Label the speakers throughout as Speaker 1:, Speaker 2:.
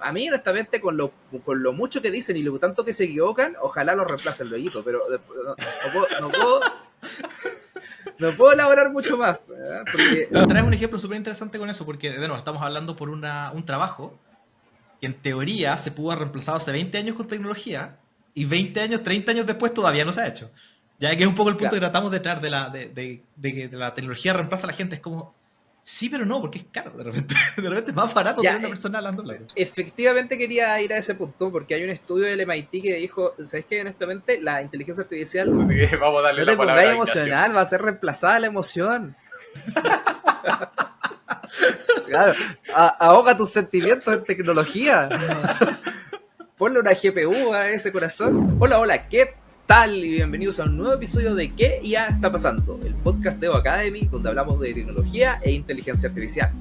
Speaker 1: a mí honestamente con lo mucho que dicen y lo tanto que se equivocan, ojalá los reemplacen luego, pero no puedo elaborar mucho más. Porque...
Speaker 2: Traes un ejemplo súper interesante con eso, porque de nuevo estamos hablando por un trabajo que en teoría se pudo haber reemplazado hace 20 años con tecnología y 20 años, 30 años después todavía no se ha hecho. Ya que es un poco el punto
Speaker 1: claro.
Speaker 2: que tratamos de traer de que la tecnología reemplaza a la gente. Es como, sí, pero no, porque es caro de repente. De repente es más barato
Speaker 1: Ya,
Speaker 2: tener una persona hablando.
Speaker 1: efectivamente quería ir a ese punto porque hay un estudio del MIT que dijo, ¿sabes qué? Honestamente, la inteligencia artificial,
Speaker 3: Vamos a darle
Speaker 1: no
Speaker 3: la
Speaker 1: te
Speaker 3: palabra
Speaker 1: pongáis
Speaker 3: a Ignacio.
Speaker 1: emocional, va a ser reemplazada la emoción. Claro, ahoga tus sentimientos en tecnología. Ponle una GPU a ese corazón. Hola, hola, ¿qué tal? Y bienvenidos a un nuevo episodio de ¿Qué ya está pasando? El podcast de O Academy, donde hablamos de tecnología e inteligencia artificial.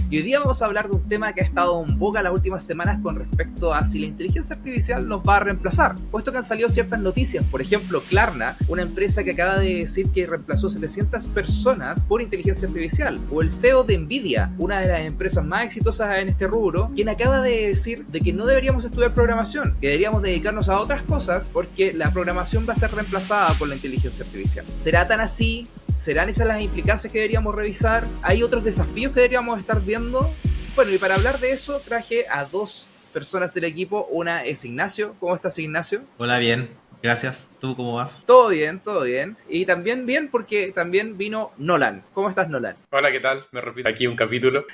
Speaker 1: Y hoy día vamos a hablar de un tema que ha estado en boga las últimas semanas con respecto a si la inteligencia artificial nos va a reemplazar. Puesto que han salido ciertas noticias, por ejemplo, Klarna, una empresa que acaba de decir que reemplazó 700 personas por inteligencia artificial. O el CEO de Nvidia, una de las empresas más exitosas en este rubro, quien acaba de decir de que no deberíamos estudiar programación, que deberíamos dedicarnos a otras cosas porque la programación va a ser reemplazada por la inteligencia artificial. ¿Será tan así? ¿Serán esas las implicancias que deberíamos revisar? ¿Hay otros desafíos que deberíamos estar viendo? Bueno, y para hablar de eso traje a dos personas del equipo. Una es Ignacio. ¿Cómo estás, Ignacio?
Speaker 2: Hola, bien. Gracias. ¿Tú cómo vas?
Speaker 1: Todo bien, todo bien. Y también bien porque también vino Nolan. ¿Cómo estás, Nolan?
Speaker 3: Hola, ¿qué tal? Me repito aquí un capítulo.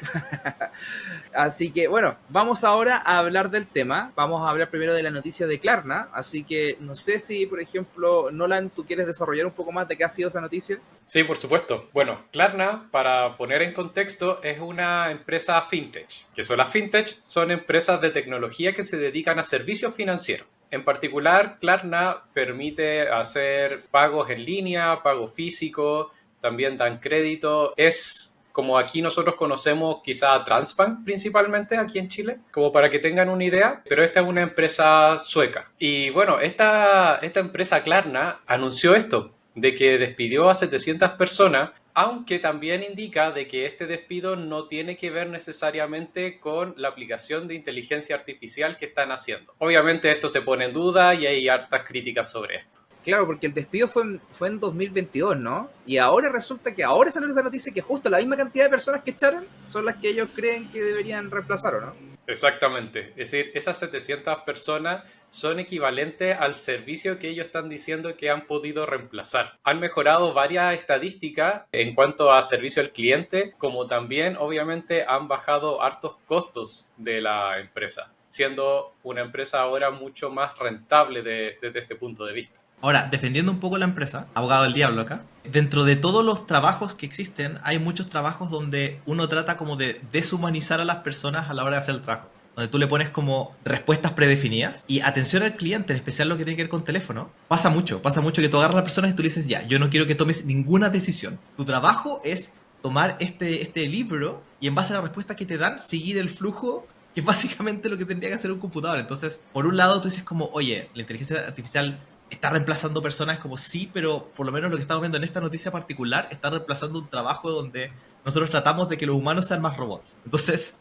Speaker 1: Así que, bueno, vamos ahora a hablar del tema. Vamos a hablar primero de la noticia de Klarna. Así que no sé si, por ejemplo, Nolan, ¿tú quieres desarrollar un poco más de qué ha sido esa noticia?
Speaker 3: Sí, por supuesto. Bueno, Klarna, para poner en contexto, es una empresa fintech. ¿Qué son las fintech? Son empresas de tecnología que se dedican a servicios financieros. En particular, Klarna permite hacer pagos en línea, pago físico, también dan crédito. Es como aquí nosotros conocemos quizá Transbank principalmente aquí en Chile, como para que tengan una idea, pero esta es una empresa sueca. Y bueno, esta empresa Klarna anunció esto, de que despidió a 700 personas, aunque también indica de que este despido no tiene que ver necesariamente con la aplicación de inteligencia artificial que están haciendo. Obviamente esto se pone en duda y hay hartas críticas sobre esto.
Speaker 1: Claro, porque el despido fue en 2022, ¿no? Y ahora resulta que ahora sale la noticia que justo la misma cantidad de personas que echaron son las que ellos creen que deberían reemplazar, ¿o no?
Speaker 3: Exactamente. Es decir, esas 700 personas son equivalentes al servicio que ellos están diciendo que han podido reemplazar. Han mejorado varias estadísticas en cuanto a servicio al cliente, como también obviamente han bajado hartos costos de la empresa, siendo una empresa ahora mucho más rentable desde este punto de vista.
Speaker 2: Ahora, defendiendo un poco la empresa, abogado del diablo acá, dentro de todos los trabajos que existen, hay muchos trabajos donde uno trata como de deshumanizar a las personas a la hora de hacer el trabajo. Donde tú le pones como respuestas predefinidas y atención al cliente, en especial lo que tiene que ver con teléfono. Pasa mucho que tú agarras a las personas y tú le dices, ya, yo no quiero que tomes ninguna decisión. Tu trabajo es tomar este libro y en base a la respuesta que te dan, seguir el flujo que es básicamente lo que tendría que hacer un computador. Entonces, por un lado, tú dices como, oye, la inteligencia artificial está reemplazando personas, como sí, pero por lo menos lo que estamos viendo en esta noticia particular está reemplazando un trabajo donde nosotros tratamos de que los humanos sean más robots. Entonces,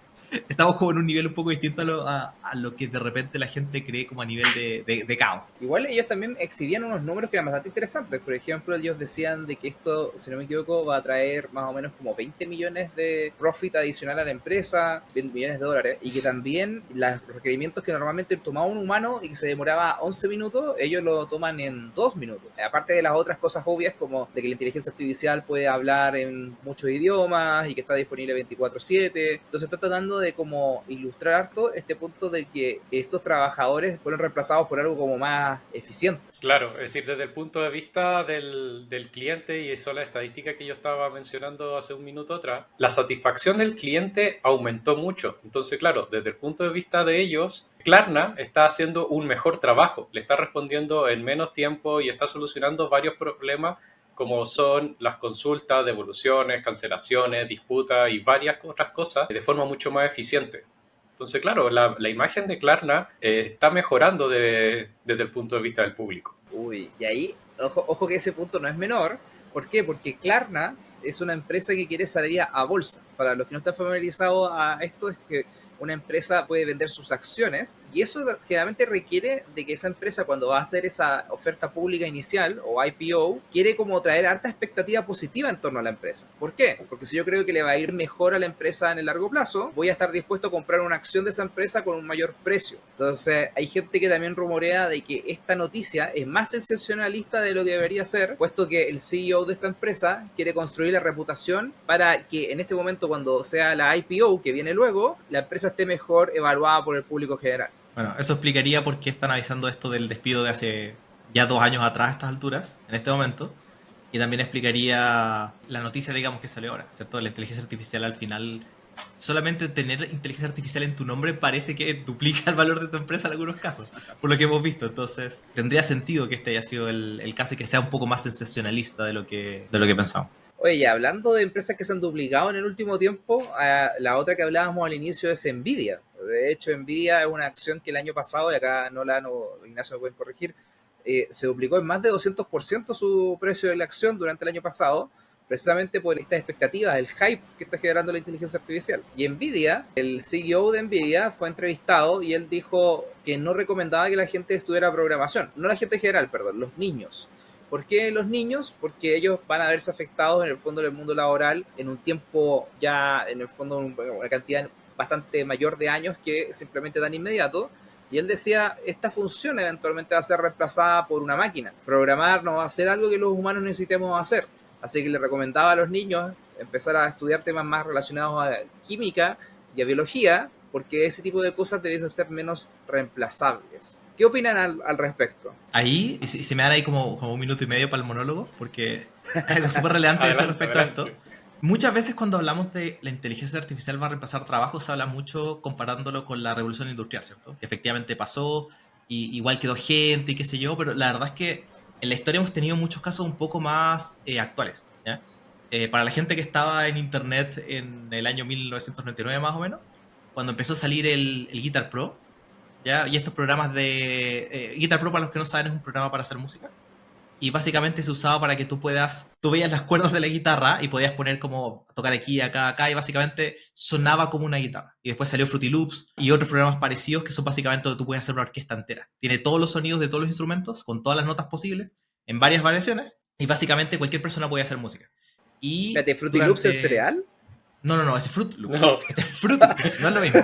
Speaker 2: estamos como en un nivel un poco distinto a lo que de repente la gente cree como a nivel de caos.
Speaker 1: Igual ellos también exhibían unos números que eran bastante interesantes. Por ejemplo, ellos decían de que esto, si no me equivoco, va a traer más o menos como 20 millones de profit adicional a la empresa, 20 millones de dólares, y que también los requerimientos que normalmente tomaba un humano y que se demoraba 11 minutos, ellos lo toman en 2 minutos. Aparte de las otras cosas obvias como de que la inteligencia artificial puede hablar en muchos idiomas y que está disponible 24/7. Entonces está tratando de como ilustrar harto este punto de que estos trabajadores fueron reemplazados por algo como más eficiente.
Speaker 3: Claro, es decir, desde el punto de vista del cliente, y eso es la estadística que yo estaba mencionando hace un minuto atrás, la satisfacción del cliente aumentó mucho. Entonces, claro, desde el punto de vista de ellos, Klarna está haciendo un mejor trabajo, le está respondiendo en menos tiempo y está solucionando varios problemas como son las consultas, devoluciones, cancelaciones, disputas y varias otras cosas de forma mucho más eficiente. Entonces, claro, la imagen de Klarna está mejorando desde el punto de vista del público.
Speaker 1: Uy, y ahí, ojo que ese punto no es menor. ¿Por qué? Porque Klarna es una empresa que quiere salir a bolsa. Para los que no están familiarizados a esto, es que una empresa puede vender sus acciones y eso generalmente requiere de que esa empresa cuando va a hacer esa oferta pública inicial o IPO quiere como traer harta expectativa positiva en torno a la empresa. ¿Por qué? Porque si yo creo que le va a ir mejor a la empresa en el largo plazo, voy a estar dispuesto a comprar una acción de esa empresa con un mayor precio. Entonces hay gente que también rumorea de que esta noticia es más sensacionalista de lo que debería ser, puesto que el CEO de esta empresa quiere construir la reputación para que en este momento, cuando sea la IPO que viene luego, la empresa esté mejor evaluada por el público general.
Speaker 2: Bueno, eso explicaría por qué están avisando esto del despido de hace ya 2 años atrás a estas alturas, en este momento. Y también explicaría la noticia, digamos, que salió ahora, ¿cierto? La inteligencia artificial al final, solamente tener inteligencia artificial en tu nombre parece que duplica el valor de tu empresa en algunos casos, por lo que hemos visto. Entonces, tendría sentido que este haya sido el caso y que sea un poco más sensacionalista de lo que pensamos.
Speaker 1: Oye, ya, hablando de empresas que se han duplicado en el último tiempo, la otra que hablábamos al inicio es Nvidia. De hecho, Nvidia es una acción que el año pasado, y acá Ignacio me pueden corregir, se duplicó en más de 200% su precio de la acción durante el año pasado, precisamente por estas expectativas, el hype que está generando la inteligencia artificial. Y Nvidia, el CEO de Nvidia fue entrevistado y él dijo que no recomendaba que la gente estudiara programación, no la gente en general, perdón, los niños. ¿Por qué los niños? Porque ellos van a verse afectados en el fondo del mundo laboral en un tiempo ya, en el fondo, una cantidad bastante mayor de años que simplemente tan inmediato. Y él decía, esta función eventualmente va a ser reemplazada por una máquina. Programar no va a ser algo que los humanos necesitemos hacer. Así que le recomendaba a los niños empezar a estudiar temas más relacionados a química y a biología, porque ese tipo de cosas debiesen ser menos reemplazables. ¿Qué opinan al respecto?
Speaker 2: Ahí, y se me dan ahí como 1 minuto y medio para el monólogo, porque es algo súper relevante
Speaker 3: Adelante,
Speaker 2: respecto a
Speaker 3: adelante.
Speaker 2: esto. Muchas veces cuando hablamos de la inteligencia artificial va a reemplazar trabajo, se habla mucho comparándolo con la revolución industrial, ¿cierto? Que efectivamente pasó, y igual quedó gente y qué sé yo, pero la verdad es que en la historia hemos tenido muchos casos un poco más actuales, ¿ya? Para la gente que estaba en internet en el año 1999 más o menos, cuando empezó a salir el Guitar Pro, ¿ya? Y estos programas de... Guitar Pro, para los que no saben, es un programa para hacer música. Y básicamente se usaba para que tú veías las cuerdas de la guitarra y podías poner como tocar aquí, acá, acá, y básicamente sonaba como una guitarra. Y después salió Fruity Loops y otros programas parecidos que son básicamente donde tú puedes hacer una orquesta entera. Tiene todos los sonidos de todos los instrumentos, con todas las notas posibles, en varias variaciones, y básicamente cualquier persona puede hacer música. Y
Speaker 1: Espérate, ¿Fruity Loops es cereal?
Speaker 2: No, ese es Fruit Loops.
Speaker 3: No.
Speaker 2: Este es Fruity Loops, no es lo mismo.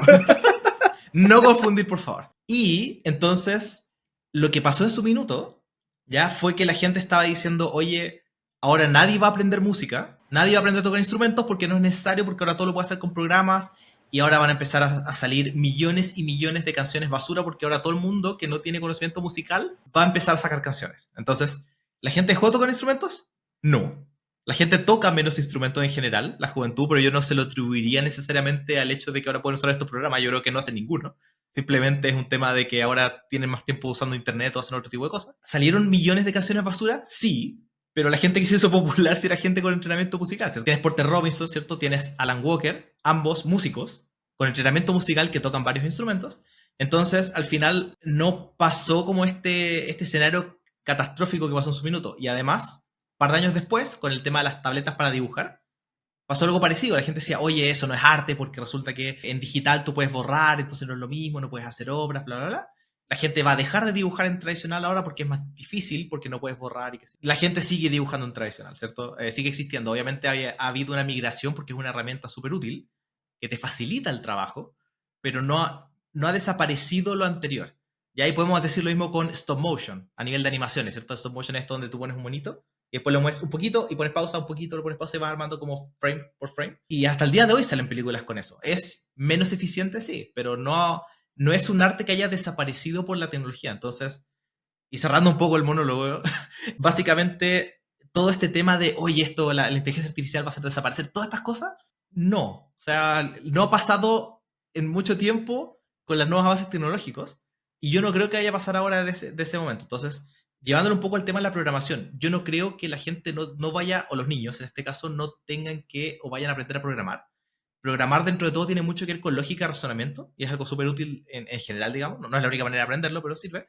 Speaker 2: No confundir, por favor. Y entonces, lo que pasó en su minuto ya fue que la gente estaba diciendo, oye, ahora nadie va a aprender música, nadie va a aprender a tocar instrumentos porque no es necesario, porque ahora todo lo puede hacer con programas, y ahora van a empezar a salir millones y millones de canciones basura porque ahora todo el mundo que no tiene conocimiento musical va a empezar a sacar canciones. Entonces, ¿la gente dejó de tocar instrumentos? No. La gente toca menos instrumentos en general, la juventud, pero yo no se lo atribuiría necesariamente al hecho de que ahora pueden usar estos programas. Yo creo que no hace ninguno. Simplemente es un tema de que ahora tienen más tiempo usando internet o hacen otro tipo de cosas. ¿Salieron millones de canciones basura? Sí, pero la gente que se hizo popular si era gente con entrenamiento musical, ¿cierto? Tienes Porter Robinson, ¿cierto? Tienes Alan Walker, ambos músicos con entrenamiento musical que tocan varios instrumentos. Entonces, al final, no pasó como este escenario catastrófico que pasó en su minuto. Y además, un par de años después, con el tema de las tabletas para dibujar, pasó algo parecido. La gente decía, oye, eso no es arte porque resulta que en digital tú puedes borrar, entonces no es lo mismo, no puedes hacer obras, bla, bla, bla. La gente va a dejar de dibujar en tradicional ahora porque es más difícil, porque no puedes borrar y que sí. La gente sigue dibujando en tradicional, ¿cierto? Sigue existiendo. Obviamente ha habido una migración porque es una herramienta súper útil que te facilita el trabajo, pero no ha desaparecido lo anterior. Y ahí podemos decir lo mismo con stop motion, a nivel de animaciones, ¿cierto? Stop motion es donde tú pones un monito y después lo mueves un poquito y pones pausa, un poquito, lo pones pausa y va armando como frame por frame. Y hasta el día de hoy salen películas con eso. ¿Es menos eficiente? Sí, pero no es un arte que haya desaparecido por la tecnología. Entonces, y cerrando un poco el monólogo, básicamente todo este tema de, oye, esto, la inteligencia artificial va a hacer desaparecer todas estas cosas, no. O sea, no ha pasado en mucho tiempo con las nuevos avances tecnológicos y yo no creo que vaya a pasar ahora de ese momento. Entonces, llevándolo un poco al tema de la programación, yo no creo que la gente no vaya, o los niños en este caso, no tengan que o vayan a aprender a programar. Programar dentro de todo tiene mucho que ver con lógica y razonamiento y es algo súper útil en general, digamos. No es la única manera de aprenderlo, pero sirve.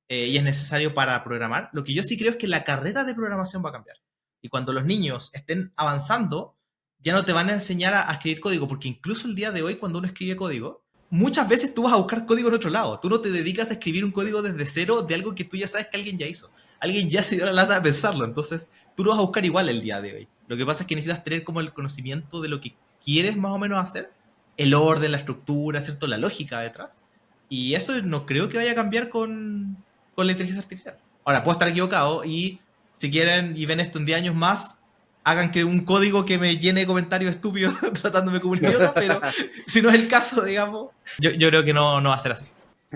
Speaker 2: Y es necesario para programar. Lo que yo sí creo es que la carrera de programación va a cambiar. Y cuando los niños estén avanzando, ya no te van a enseñar a escribir código, porque incluso el día de hoy, cuando uno escribe código, muchas veces tú vas a buscar código en otro lado. Tú no te dedicas a escribir un código desde cero de algo que tú ya sabes que alguien ya hizo. Alguien ya se dio la lata de pensarlo, entonces tú lo vas a buscar igual el día de hoy. Lo que pasa es que necesitas tener como el conocimiento de lo que quieres más o menos hacer, el orden, la estructura, ¿cierto? La lógica detrás. Y eso no creo que vaya a cambiar con la inteligencia artificial. Ahora, puedo estar equivocado y si quieren y ven esto en 10 años más, hagan que un código que me llene de comentarios estúpidos tratándome como un idiota, pero si no es el caso, digamos, yo creo que no va a ser así.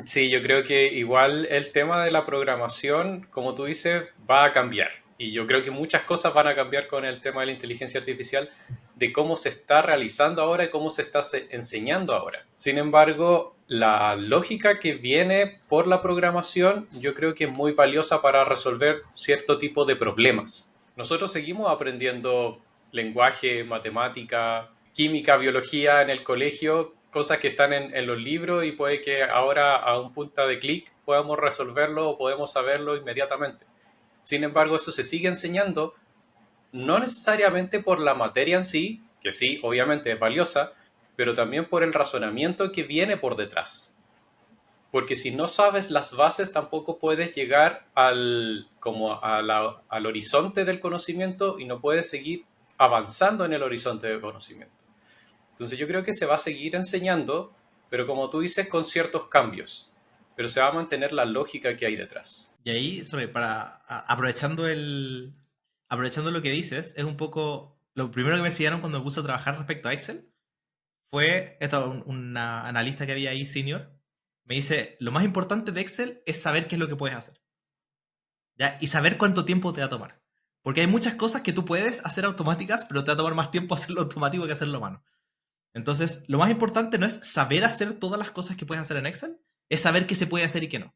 Speaker 3: Sí, yo creo que igual el tema de la programación, como tú dices, va a cambiar. Y yo creo que muchas cosas van a cambiar con el tema de la inteligencia artificial, de cómo se está realizando ahora y cómo se está enseñando ahora. Sin embargo, la lógica que viene por la programación, yo creo que es muy valiosa para resolver cierto tipo de problemas. Nosotros seguimos aprendiendo lenguaje, matemática, química, biología en el colegio, cosas que están en los libros y puede que ahora a un punta de clic podamos resolverlo o podemos saberlo inmediatamente. Sin embargo, eso se sigue enseñando, no necesariamente por la materia en sí, que sí, obviamente es valiosa, pero también por el razonamiento que viene por detrás. Porque si no sabes las bases, tampoco puedes llegar al horizonte del conocimiento y no puedes seguir avanzando en el horizonte del conocimiento. Entonces yo creo que se va a seguir enseñando, pero como tú dices, con ciertos cambios. Pero se va a mantener la lógica que hay detrás.
Speaker 2: Y ahí, aprovechando lo que dices, es un poco, lo primero que me enseñaron cuando me puse a trabajar respecto a Excel, fue, una analista que había ahí, senior, me dice, lo más importante de Excel es saber qué es lo que puedes hacer, ¿ya? Y saber cuánto tiempo te va a tomar. Porque hay muchas cosas que tú puedes hacer automáticas, pero te va a tomar más tiempo hacerlo automático que hacerlo a mano. Entonces, lo más importante no es saber hacer todas las cosas que puedes hacer en Excel, es saber qué se puede hacer y qué no.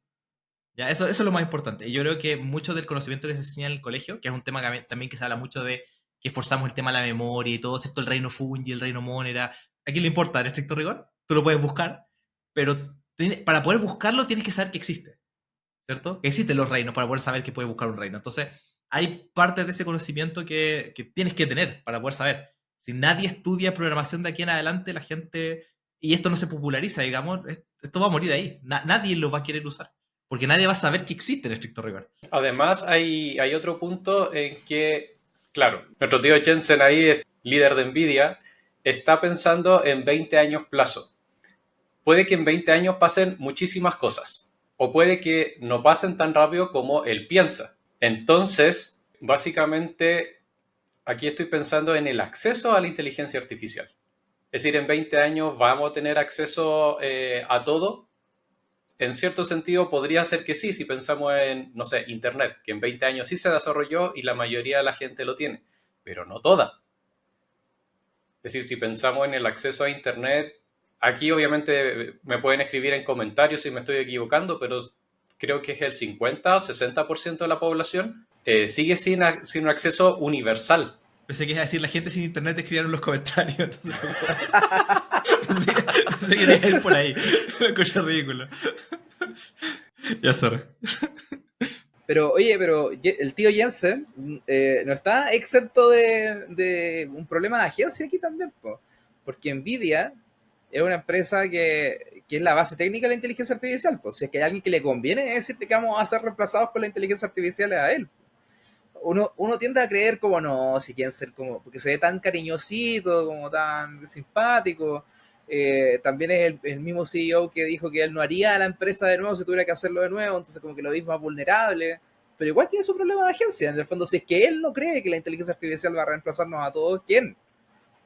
Speaker 2: ¿Ya? Eso es lo más importante. Y yo creo que mucho del conocimiento que se enseña en el colegio, que es un tema que también que se habla mucho de que forzamos el tema de la memoria y todo, ¿cierto? El reino fungi, el reino monera. ¿A quién le importa el estricto rigor? Tú lo puedes buscar, pero para poder buscarlo tienes que saber que existe, ¿cierto? Que existen los reinos para poder saber que puedes buscar un reino. Entonces, hay partes de ese conocimiento que tienes que tener para poder saber. Si nadie estudia programación de aquí en adelante, la gente, y esto no se populariza, digamos, esto va a morir ahí. Nadie lo va a querer usar. Porque nadie va a saber que existe el estricto rigor.
Speaker 3: Además, hay otro punto en que, claro, nuestro tío Jensen ahí, líder de Nvidia, está pensando en 20 años plazo. Puede que en 20 años pasen muchísimas cosas, o puede que no pasen tan rápido como él piensa. Entonces, básicamente, aquí estoy pensando en el acceso a la inteligencia artificial. Es decir, en 20 años vamos a tener acceso a todo. En cierto sentido, podría ser que sí, si pensamos en, no sé, Internet, que en 20 años sí se desarrolló y la mayoría de la gente lo tiene, pero no toda. Es decir, si pensamos en el acceso a Internet, aquí obviamente me pueden escribir en comentarios si me estoy equivocando, pero creo que es el 50 o 60% de la población sigue sin un acceso universal.
Speaker 2: Pensé que iba a decir la gente sin internet escribieron los comentarios. Entonces, pensé que iba a ir por ahí. Lo escuché ridículo. Ya, sorry.
Speaker 1: Pero, oye, pero el tío Jensen no está exento de un problema de agencia aquí también, po. Porque Nvidia es una empresa que es la base técnica de la inteligencia artificial. Pues si es que hay alguien que le conviene decirte que vamos a ser reemplazados por la inteligencia artificial es a él. Uno tiende a creer como no, si quieren ser como, porque se ve tan cariñosito, como tan simpático. También es el mismo CEO que dijo que él no haría la empresa de nuevo si tuviera que hacerlo de nuevo, entonces como que lo veis más vulnerable. Pero igual tiene su problema de agencia. En el fondo, si es que él no cree que la inteligencia artificial va a reemplazarnos a todos, ¿quién?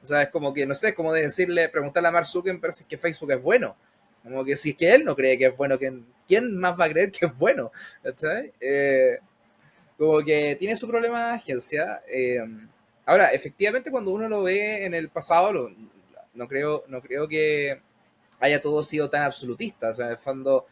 Speaker 1: O sea, es como que, no sé, es como de decirle, preguntarle a Mark Zuckerberg si es que Facebook es bueno. Como que si es que él no cree que es bueno, ¿quién más va a creer que es bueno? ¿Sabes? Como que tiene su problema de agencia. Ahora, efectivamente, cuando uno lo ve en el pasado, no creo que haya todo sido tan absolutista. O sea, en el fondo,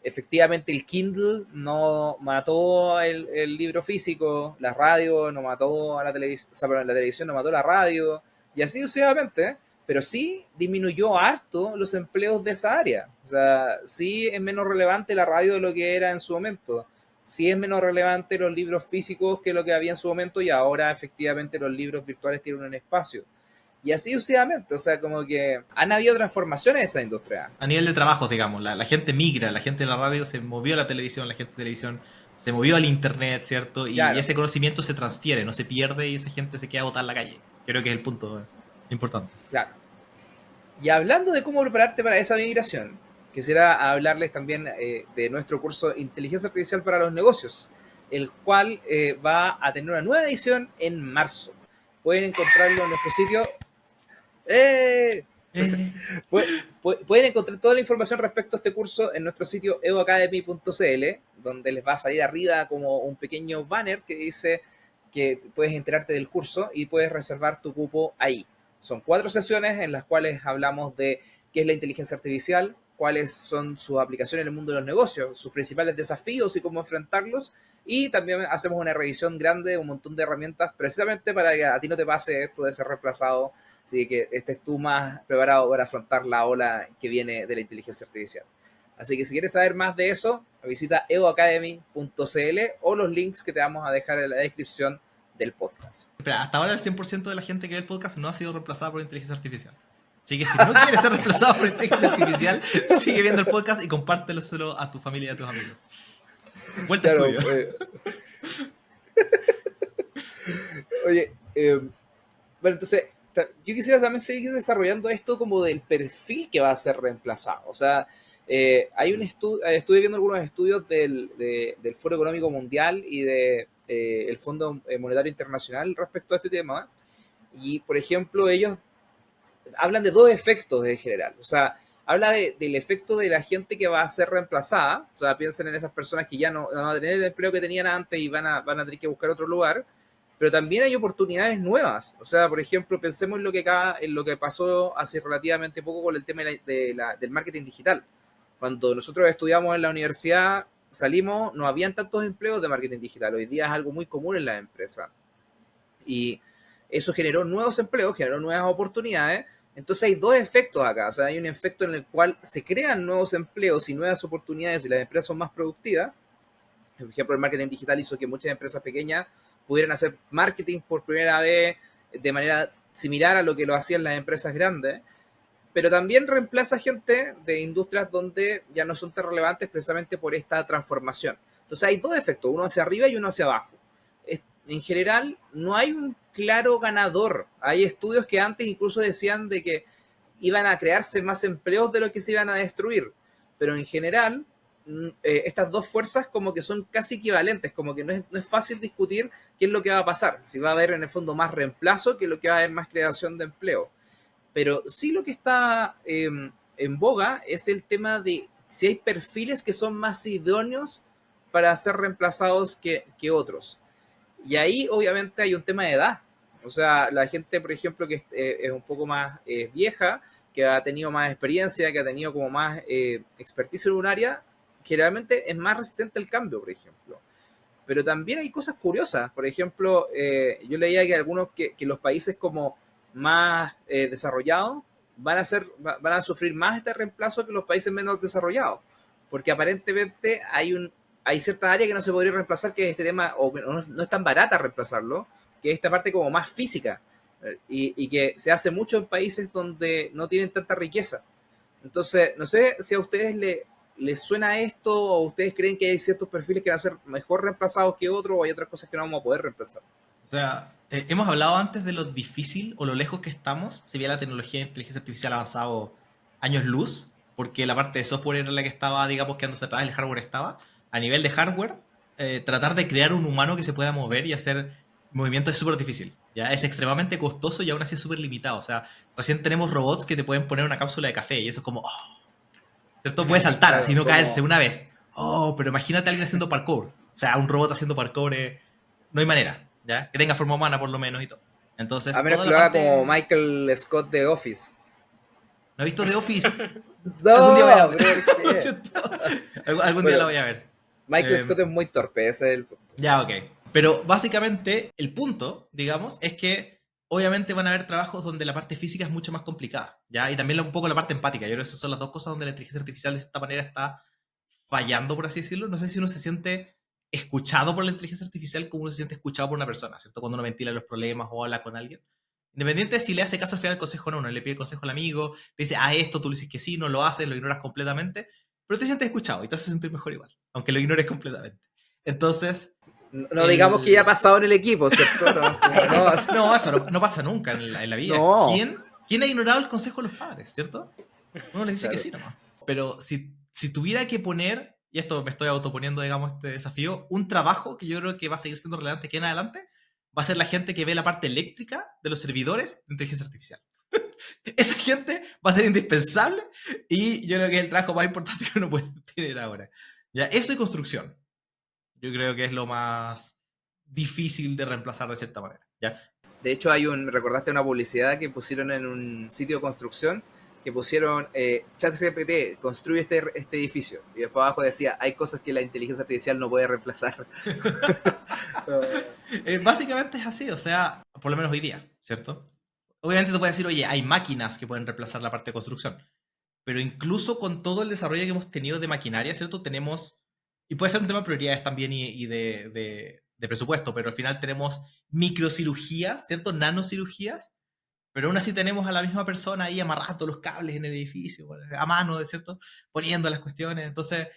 Speaker 1: efectivamente, el Kindle no mató el libro físico, la radio no mató a la televisión, o sea, perdón, la televisión no mató la radio, y así sucesivamente, pero sí disminuyó harto los empleos de esa área. O sea, sí es menos relevante la radio de lo que era en su momento. Sí es menos relevante los libros físicos que lo que había en su momento y ahora efectivamente los libros virtuales tienen un espacio. Y así sucesivamente, o sea, como que han habido transformaciones en esa industria.
Speaker 2: A nivel de trabajos, digamos, la gente migra, la gente de la radio se movió a la televisión, la gente de televisión se movió al internet, ¿cierto? Y
Speaker 1: Claro,
Speaker 2: ese conocimiento se transfiere, no se pierde y esa gente se queda botada en la calle. Creo que es el punto importante.
Speaker 1: claro. Y hablando de cómo prepararte para esa migración, quisiera hablarles también de nuestro curso Inteligencia Artificial para los Negocios, el cual va a tener una nueva edición en marzo. Pueden encontrarlo en nuestro sitio. ¡Eh! Pueden encontrar toda la información respecto a este curso en nuestro sitio evoacademy.cl, donde les va a salir arriba como un pequeño banner que dice que puedes enterarte del curso y puedes reservar tu cupo ahí. Son 4 sesiones en las cuales hablamos de qué es la inteligencia artificial, cuáles son sus aplicaciones en el mundo de los negocios, sus principales desafíos y cómo enfrentarlos. Y también hacemos una revisión grande de un montón de herramientas precisamente para que a ti no te pase esto de ser reemplazado. Así que estés tú más preparado para afrontar la ola que viene de la inteligencia artificial. Así que si quieres saber más de eso, visita evoacademy.cl o los links que te vamos a dejar en la descripción del podcast.
Speaker 2: Espera, hasta ahora el 100% de la gente que ve el podcast no ha sido reemplazada por inteligencia artificial. Así que si no quieres ser reemplazado por inteligencia artificial, sigue viendo el podcast y compártelo solo a tu familia y a tus amigos. Vuelta
Speaker 1: Claro,
Speaker 2: a estudio.
Speaker 1: Oye, bueno, entonces yo quisiera también seguir desarrollando esto como del perfil que va a ser reemplazado. O sea, hay un estuve viendo algunos estudios del Foro Económico Mundial y el Fondo Monetario Internacional respecto a este tema. Y, por ejemplo, ellos hablan de 2 efectos en general. O sea, habla del efecto de la gente que va a ser reemplazada. O sea, piensen en esas personas que ya no van a tener el empleo que tenían antes y van a tener que buscar otro lugar. Pero también hay oportunidades nuevas. O sea, por ejemplo, pensemos en lo que pasó hace relativamente poco con el tema del marketing digital. Cuando nosotros estudiamos en la universidad, salimos, no habían tantos empleos de marketing digital. Hoy día es algo muy común en las empresas. Y eso generó nuevos empleos, generó nuevas oportunidades. Entonces hay 2 efectos acá. O sea, hay un efecto en el cual se crean nuevos empleos y nuevas oportunidades y las empresas son más productivas. Por ejemplo, el marketing digital hizo que muchas empresas pequeñas pudieran hacer marketing por primera vez de manera similar a lo que lo hacían las empresas grandes, pero también reemplaza gente de industrias donde ya no son tan relevantes precisamente por esta transformación. Entonces hay 2 efectos, uno hacia arriba y uno hacia abajo. En general, no hay un claro ganador. Hay estudios que antes incluso decían de que iban a crearse más empleos de lo que se iban a destruir, pero en general estas 2 fuerzas como que son casi equivalentes, como que no es fácil discutir qué es lo que va a pasar, si va a haber en el fondo más reemplazo que lo que va a haber más creación de empleo. Pero sí lo que está en boga es el tema de si hay perfiles que son más idóneos para ser reemplazados que otros. Y ahí obviamente hay un tema de edad. O sea, la gente, por ejemplo, que es un poco más vieja, que ha tenido más experiencia, que ha tenido como más expertise en un área, generalmente es más resistente al cambio, por ejemplo. Pero también hay cosas curiosas. Por ejemplo, yo leía que algunos que los países como más desarrollados van a sufrir más este reemplazo que los países menos desarrollados. Porque aparentemente hay ciertas áreas que no se podría reemplazar, que es este tema, o que no es tan barata reemplazarlo, que es esta parte como más física, y que se hace mucho en países donde no tienen tanta riqueza. Entonces, no sé si a ustedes les suena esto, o ustedes creen que hay ciertos perfiles que van a ser mejor reemplazados que otros, o hay otras cosas que no vamos a poder reemplazar.
Speaker 2: O sea, hemos hablado antes de lo difícil o lo lejos que estamos, si bien la tecnología de inteligencia artificial ha avanzado años luz, porque la parte de software era la que estaba, digamos, quedándose atrás, el hardware estaba. A nivel de hardware, tratar de crear un humano que se pueda mover y hacer movimientos es súper difícil. ¿Ya? Es extremadamente costoso y aún así es súper limitado. O sea, recién tenemos robots que te pueden poner una cápsula de café y eso es como, oh, ¿cierto? Puede saltar,
Speaker 1: Claro,
Speaker 2: así no
Speaker 1: como...
Speaker 2: caerse una vez. Oh, pero imagínate a alguien haciendo parkour. O sea, un robot haciendo parkour, no hay manera, ¿ya? Que tenga forma humana por lo menos y todo. Entonces,
Speaker 1: A menos
Speaker 2: toda
Speaker 1: que
Speaker 2: la
Speaker 1: lo haga
Speaker 2: parte...
Speaker 1: como Michael Scott de Office.
Speaker 2: ¿No he visto The Office?
Speaker 1: No,
Speaker 2: Algún día voy a...
Speaker 1: pero
Speaker 2: Lo siento. Algún día la voy a ver.
Speaker 1: Michael Scott es muy torpe, ese es el punto.
Speaker 2: Ya, ok. Pero básicamente el punto, digamos, es que obviamente van a haber trabajos donde la parte física es mucho más complicada, ¿ya? Y también un poco la parte empática. Yo creo que esas son las 2 cosas donde la inteligencia artificial de esta manera está fallando, por así decirlo. No sé si uno se siente escuchado por la inteligencia artificial como uno se siente escuchado por una persona, ¿cierto? Cuando uno ventila los problemas o habla con alguien. Independiente de si le hace caso al final al consejo o no, no le pide consejo al amigo, te dice, esto, tú le dices que sí, no lo haces, lo ignoras completamente, pero te sientes escuchado y te hace sentir mejor igual, aunque lo ignores completamente. Entonces,
Speaker 1: No digamos que ya ha pasado en el equipo, ¿cierto?
Speaker 2: No, eso no pasa nunca en la vida.
Speaker 1: No.
Speaker 2: ¿Quién ha ignorado el consejo de los padres, cierto? Uno les dice
Speaker 1: Claro.
Speaker 2: que sí nomás. Pero si tuviera que poner, y esto me estoy autoponiendo, digamos, este desafío, un trabajo que yo creo que va a seguir siendo relevante que en adelante, va a ser la gente que ve la parte eléctrica de los servidores de inteligencia artificial. Esa gente va a ser indispensable y yo creo que es el trabajo más importante que uno puede tener ahora. ¿Ya? Eso y construcción. Yo creo que es lo más difícil de reemplazar de cierta manera. ¿Ya?
Speaker 1: De hecho, recordaste una publicidad que pusieron en un sitio de construcción, que pusieron ChatGPT, construye este edificio. Y después abajo decía, hay cosas que la inteligencia artificial no puede reemplazar.
Speaker 2: Básicamente es así, o sea, por lo menos hoy día, ¿cierto? Obviamente tú puedes decir, oye, hay máquinas que pueden reemplazar la parte de construcción. Pero incluso con todo el desarrollo que hemos tenido de maquinaria, ¿cierto? Tenemos, y puede ser un tema de prioridades también y de presupuesto, pero al final tenemos microcirugías, ¿cierto? Nanocirugías, pero aún así tenemos a la misma persona ahí amarrando los cables en el edificio, a mano, ¿cierto? Poniendo las cuestiones. Entonces,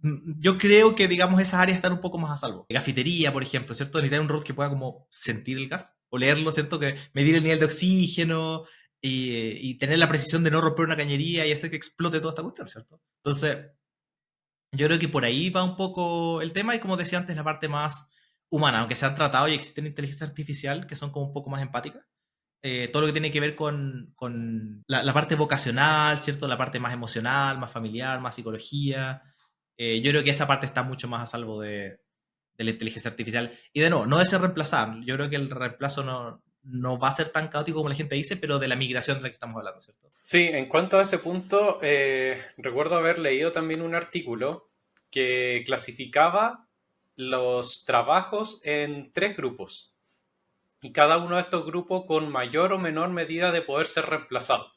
Speaker 2: yo creo que, digamos, esas áreas están un poco más a salvo. Gafitería, por ejemplo, ¿cierto? Necesitar un robot que pueda como sentir el gas, olerlo, ¿cierto? Que medir el nivel de oxígeno y tener la precisión de no romper una cañería y hacer que explote toda esta cuestión, ¿cierto? Entonces, yo creo que por ahí va un poco el tema y, como decía antes, la parte más humana, aunque se han tratado y existen inteligencia artificial que son como un poco más empáticas. Todo lo que tiene que ver con la parte vocacional, ¿cierto? La parte más emocional, más familiar, más psicología. Yo creo que esa parte está mucho más a salvo de la inteligencia artificial. Y de nuevo, no de ser reemplazar. Yo creo que el reemplazo no va a ser tan caótico como la gente dice, pero de la migración de la que estamos hablando, ¿cierto?
Speaker 3: Sí, en cuanto a ese punto, recuerdo haber leído también un artículo que clasificaba los trabajos en 3 grupos. Y cada uno de estos grupos con mayor o menor medida de poder ser reemplazado.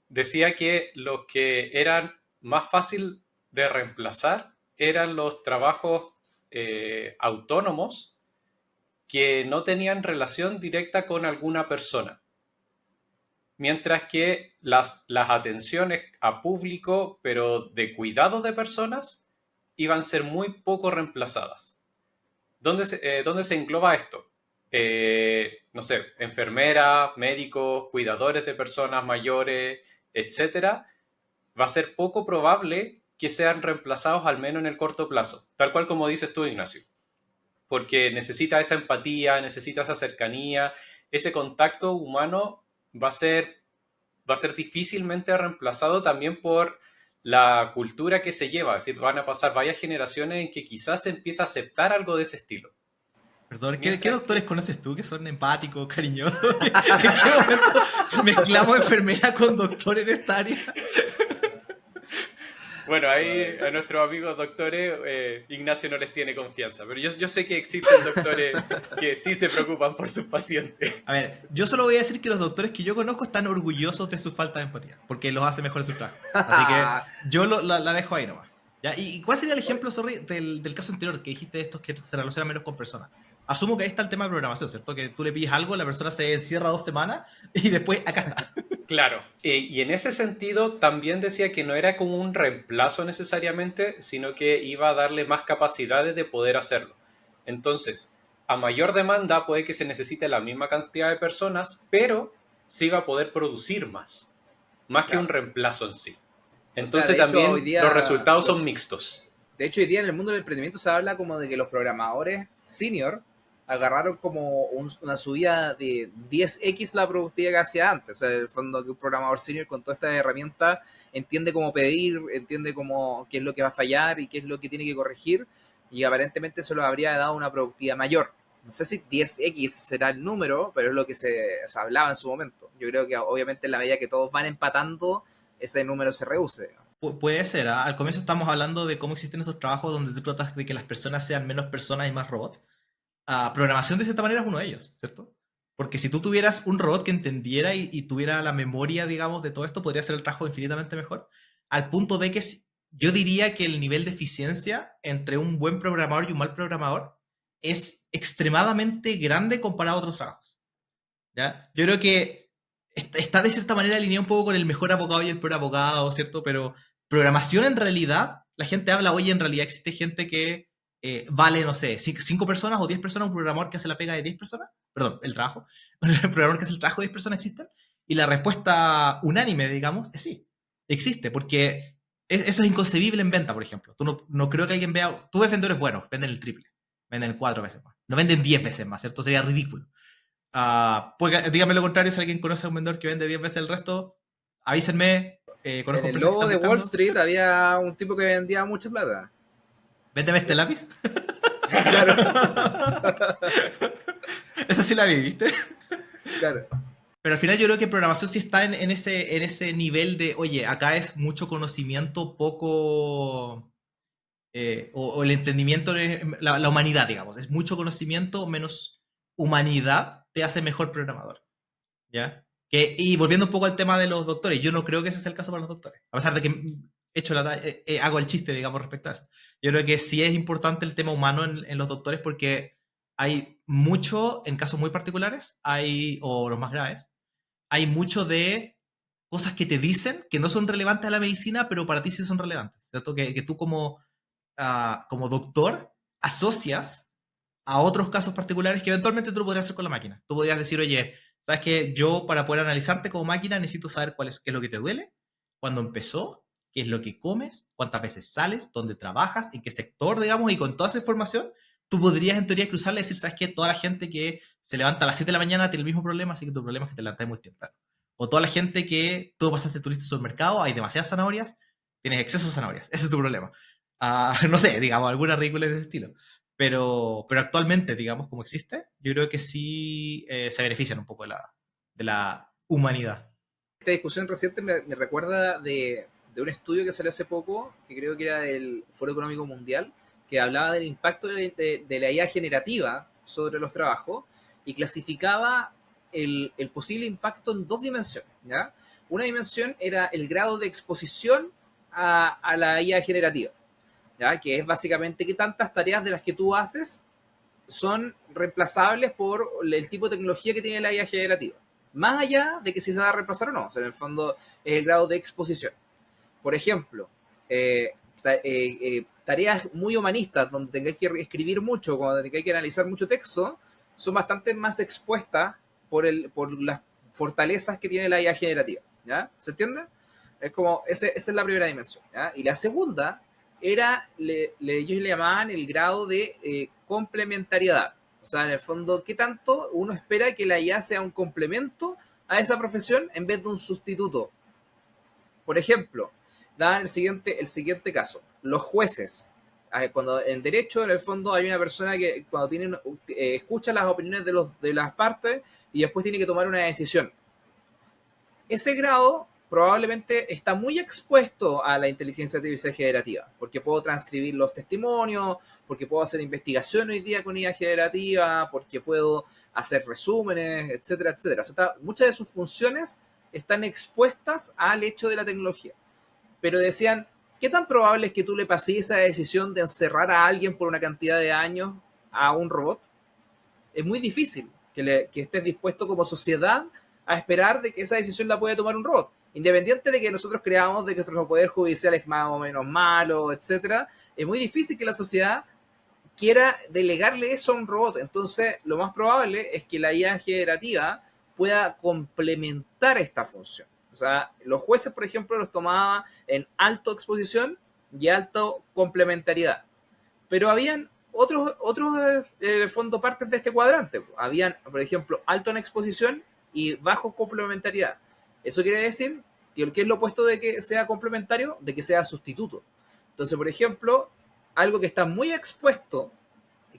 Speaker 3: Decía que los que eran más fácil de reemplazar eran los trabajos autónomos que no tenían relación directa con alguna persona. Mientras que las atenciones a público, pero de cuidado de personas, iban a ser muy poco reemplazadas. ¿Dónde se engloba esto? No sé, enfermeras, médicos, cuidadores de personas mayores, etcétera, va a ser poco probable que sean reemplazados al menos en el corto plazo, tal cual como dices tú, Ignacio, porque necesita esa empatía, necesita esa cercanía, ese contacto humano va a ser difícilmente reemplazado también por la cultura que se lleva, es decir, van a pasar varias generaciones en que quizás se empieza a aceptar algo de ese estilo.
Speaker 2: Perdón, ¿qué doctores conoces tú que son empáticos, cariñosos? ¿En qué momento mezclamos enfermera con doctor en esta área?
Speaker 3: Bueno, ahí a nuestros amigos doctores, Ignacio no les tiene confianza, pero yo sé que existen doctores que sí se preocupan por sus pacientes.
Speaker 2: A ver, yo solo voy a decir que los doctores que yo conozco están orgullosos de su falta de empatía, porque los hace mejor en su trabajo. Así que yo la dejo ahí nomás. ¿Ya? ¿Y cuál sería el ejemplo, sorry, del caso anterior que dijiste de estos que se relacionan menos con personas? Asumo que ahí está el tema de programación, ¿cierto? Que tú le pides algo, la persona se encierra 2 semanas y después acá está.
Speaker 3: Claro, y en ese sentido también decía que no era como un reemplazo necesariamente, sino que iba a darle más capacidades de poder hacerlo. Entonces, a mayor demanda puede que se necesite la misma cantidad de personas, pero sí va a poder producir más que un reemplazo en sí. Entonces,
Speaker 1: o sea,
Speaker 3: también
Speaker 1: hecho, día,
Speaker 3: los resultados son mixtos.
Speaker 1: De hecho, hoy día en el mundo del emprendimiento se habla como de que los programadores senior agarraron como una subida de 10x la productividad que hacía antes. O sea, en el fondo que un programador senior con toda esta herramienta entiende cómo pedir, entiende qué es lo que va a fallar y qué es lo que tiene que corregir, y aparentemente eso lo habría dado una productividad mayor. No sé si 10x será el número, pero es lo que se hablaba en su momento. Yo creo que obviamente en la medida que todos van empatando, ese número se reduce.
Speaker 2: Puede ser, ¿eh? Al comienzo estamos hablando de cómo existen esos trabajos donde tú tratas de que las personas sean menos personas y más robots. Programación de cierta manera es uno de ellos, ¿cierto? Porque si tú tuvieras un robot que entendiera y tuviera la memoria, digamos, de todo esto, podría hacer el trabajo infinitamente mejor. Al punto de que yo diría que el nivel de eficiencia entre un buen programador y un mal programador es extremadamente grande comparado a otros trabajos. ¿ya? Yo creo que está de cierta manera alineado un poco con el mejor abogado y el peor abogado, ¿cierto? Pero programación en realidad, la gente habla, oye, en realidad existe gente que vale, no sé, 5 personas o 10 personas, un programador que hace la pega de 10 personas, perdón, el trabajo, un programador que hace el trabajo de 10 personas existen, y la respuesta unánime, digamos, es sí, existe, porque eso es inconcebible en venta, por ejemplo. Tú no creo que alguien vea, tú ves vendedores buenos, venden el triple, venden 4 veces más, no venden 10 veces más, ¿cierto? Sería ridículo. Pues, dígame lo contrario, si alguien conoce a un vendedor que vende 10 veces el resto, avísenme.
Speaker 1: En
Speaker 2: Conozco
Speaker 1: el
Speaker 2: empresas que
Speaker 1: logo
Speaker 2: están
Speaker 1: de Wall
Speaker 2: buscando.
Speaker 1: Street había un tipo que vendía mucha plata.
Speaker 2: Véndeme este lápiz.
Speaker 1: Claro,
Speaker 2: Esa sí la vi, ¿viste?
Speaker 1: claro.
Speaker 2: Pero al final yo creo que programación sí está en ese nivel de, oye, acá es mucho conocimiento, poco... o el entendimiento, la humanidad, digamos. Es mucho conocimiento menos humanidad te hace mejor programador. ¿Ya? Y volviendo un poco al tema de los doctores, yo no creo que ese sea el caso para los doctores. A pesar de que hago el chiste, digamos, respecto a eso. Yo creo que sí es importante el tema humano en los doctores porque hay mucho, en casos muy particulares, o los más graves, hay mucho de cosas que te dicen que no son relevantes a la medicina, pero para ti sí son relevantes. ¿Cierto? Que tú como doctor asocias a otros casos particulares que eventualmente tú lo podrías hacer con la máquina. Tú podrías decir, oye, ¿sabes qué? Yo para poder analizarte como máquina necesito saber qué es lo que te duele, cuándo empezó, qué es lo que comes, cuántas veces sales, dónde trabajas, en qué sector, digamos, y con toda esa información, tú podrías en teoría cruzarle y decir, ¿sabes qué? Toda la gente que se levanta a las 7 de la mañana tiene el mismo problema, así que tu problema es que te levantas muy temprano. O toda la gente que tú pasaste tu lista de supermercado, hay demasiadas zanahorias, tienes exceso de zanahorias, ese es tu problema. No sé, digamos, alguna ridícula de ese estilo. Pero actualmente, digamos, como existe, yo creo que sí se benefician un poco de la humanidad.
Speaker 1: Esta discusión reciente me recuerda de un estudio que salió hace poco, que creo que era del Foro Económico Mundial, que hablaba del impacto de la IA generativa sobre los trabajos y clasificaba el posible impacto en dos dimensiones, ¿ya? Una dimensión era el grado de exposición a la IA generativa, ¿ya? Que es básicamente qué tantas tareas de las que tú haces son reemplazables por el tipo de tecnología que tiene la IA generativa. Más allá de que si se va a reemplazar o no. O sea, en el fondo es el grado de exposición. Por ejemplo, tareas muy humanistas donde tengáis que escribir mucho, cuando tengáis que analizar mucho texto, son bastante más expuestas por las fortalezas que tiene la IA generativa. ¿Ya? ¿Se entiende? Es como, esa es la primera dimensión. ¿Ya? Y la segunda era, ellos le llamaban el grado de complementariedad. O sea, en el fondo, ¿qué tanto uno espera que la IA sea un complemento a esa profesión en vez de un sustituto? Por ejemplo, daban el siguiente caso. Los jueces. Cuando en derecho, en el fondo, hay una persona que cuando escucha las opiniones de las partes y después tiene que tomar una decisión. Ese grado probablemente está muy expuesto a la inteligencia artificial generativa, porque puedo transcribir los testimonios, porque puedo hacer investigación hoy día con IA generativa, porque puedo hacer resúmenes, etcétera, etcétera. O sea, muchas de sus funciones están expuestas al hecho de la tecnología. Pero decían, ¿qué tan probable es que tú le pases esa decisión de encerrar a alguien por una cantidad de años a un robot? Es muy difícil que estés dispuesto como sociedad a esperar de que esa decisión la pueda tomar un robot. Independiente de que nosotros creamos de que nuestro poder judicial es más o menos malo, etcétera, es muy difícil que la sociedad quiera delegarle eso a un robot. Entonces, lo más probable es que la IA generativa pueda complementar esta función. O sea, los jueces, por ejemplo, los tomaba en alta exposición y alto complementariedad. Pero habían otros fondo partes de este cuadrante. Habían, por ejemplo, alto en exposición y bajo complementariedad. Eso quiere decir que ¿qué es lo opuesto de que sea complementario? De que sea sustituto. Entonces, por ejemplo, algo que está muy expuesto,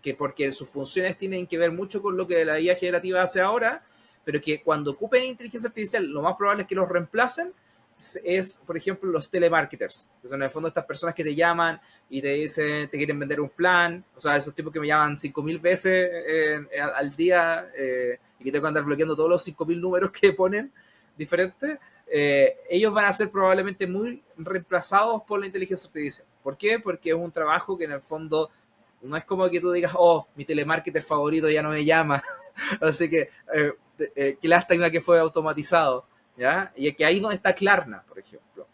Speaker 1: que porque sus funciones tienen que ver mucho con lo que la IA generativa hace ahora, pero que cuando ocupen inteligencia artificial, lo más probable es que los reemplacen, es, por ejemplo, los telemarketers, que son en el fondo estas personas que te llaman y te dicen, te quieren vender un plan, o sea, esos tipos que me llaman 5.000 veces al día y que tengo que andar bloqueando todos los 5.000 números que ponen diferentes, ellos van a ser probablemente muy reemplazados por la inteligencia artificial. ¿Por qué? Porque es un trabajo que en el fondo no es como que tú digas, oh, mi telemarketer favorito ya no me llama, así que qué lástima que fue automatizado, ¿ya? Y que ahí donde está Klarna, por ejemplo,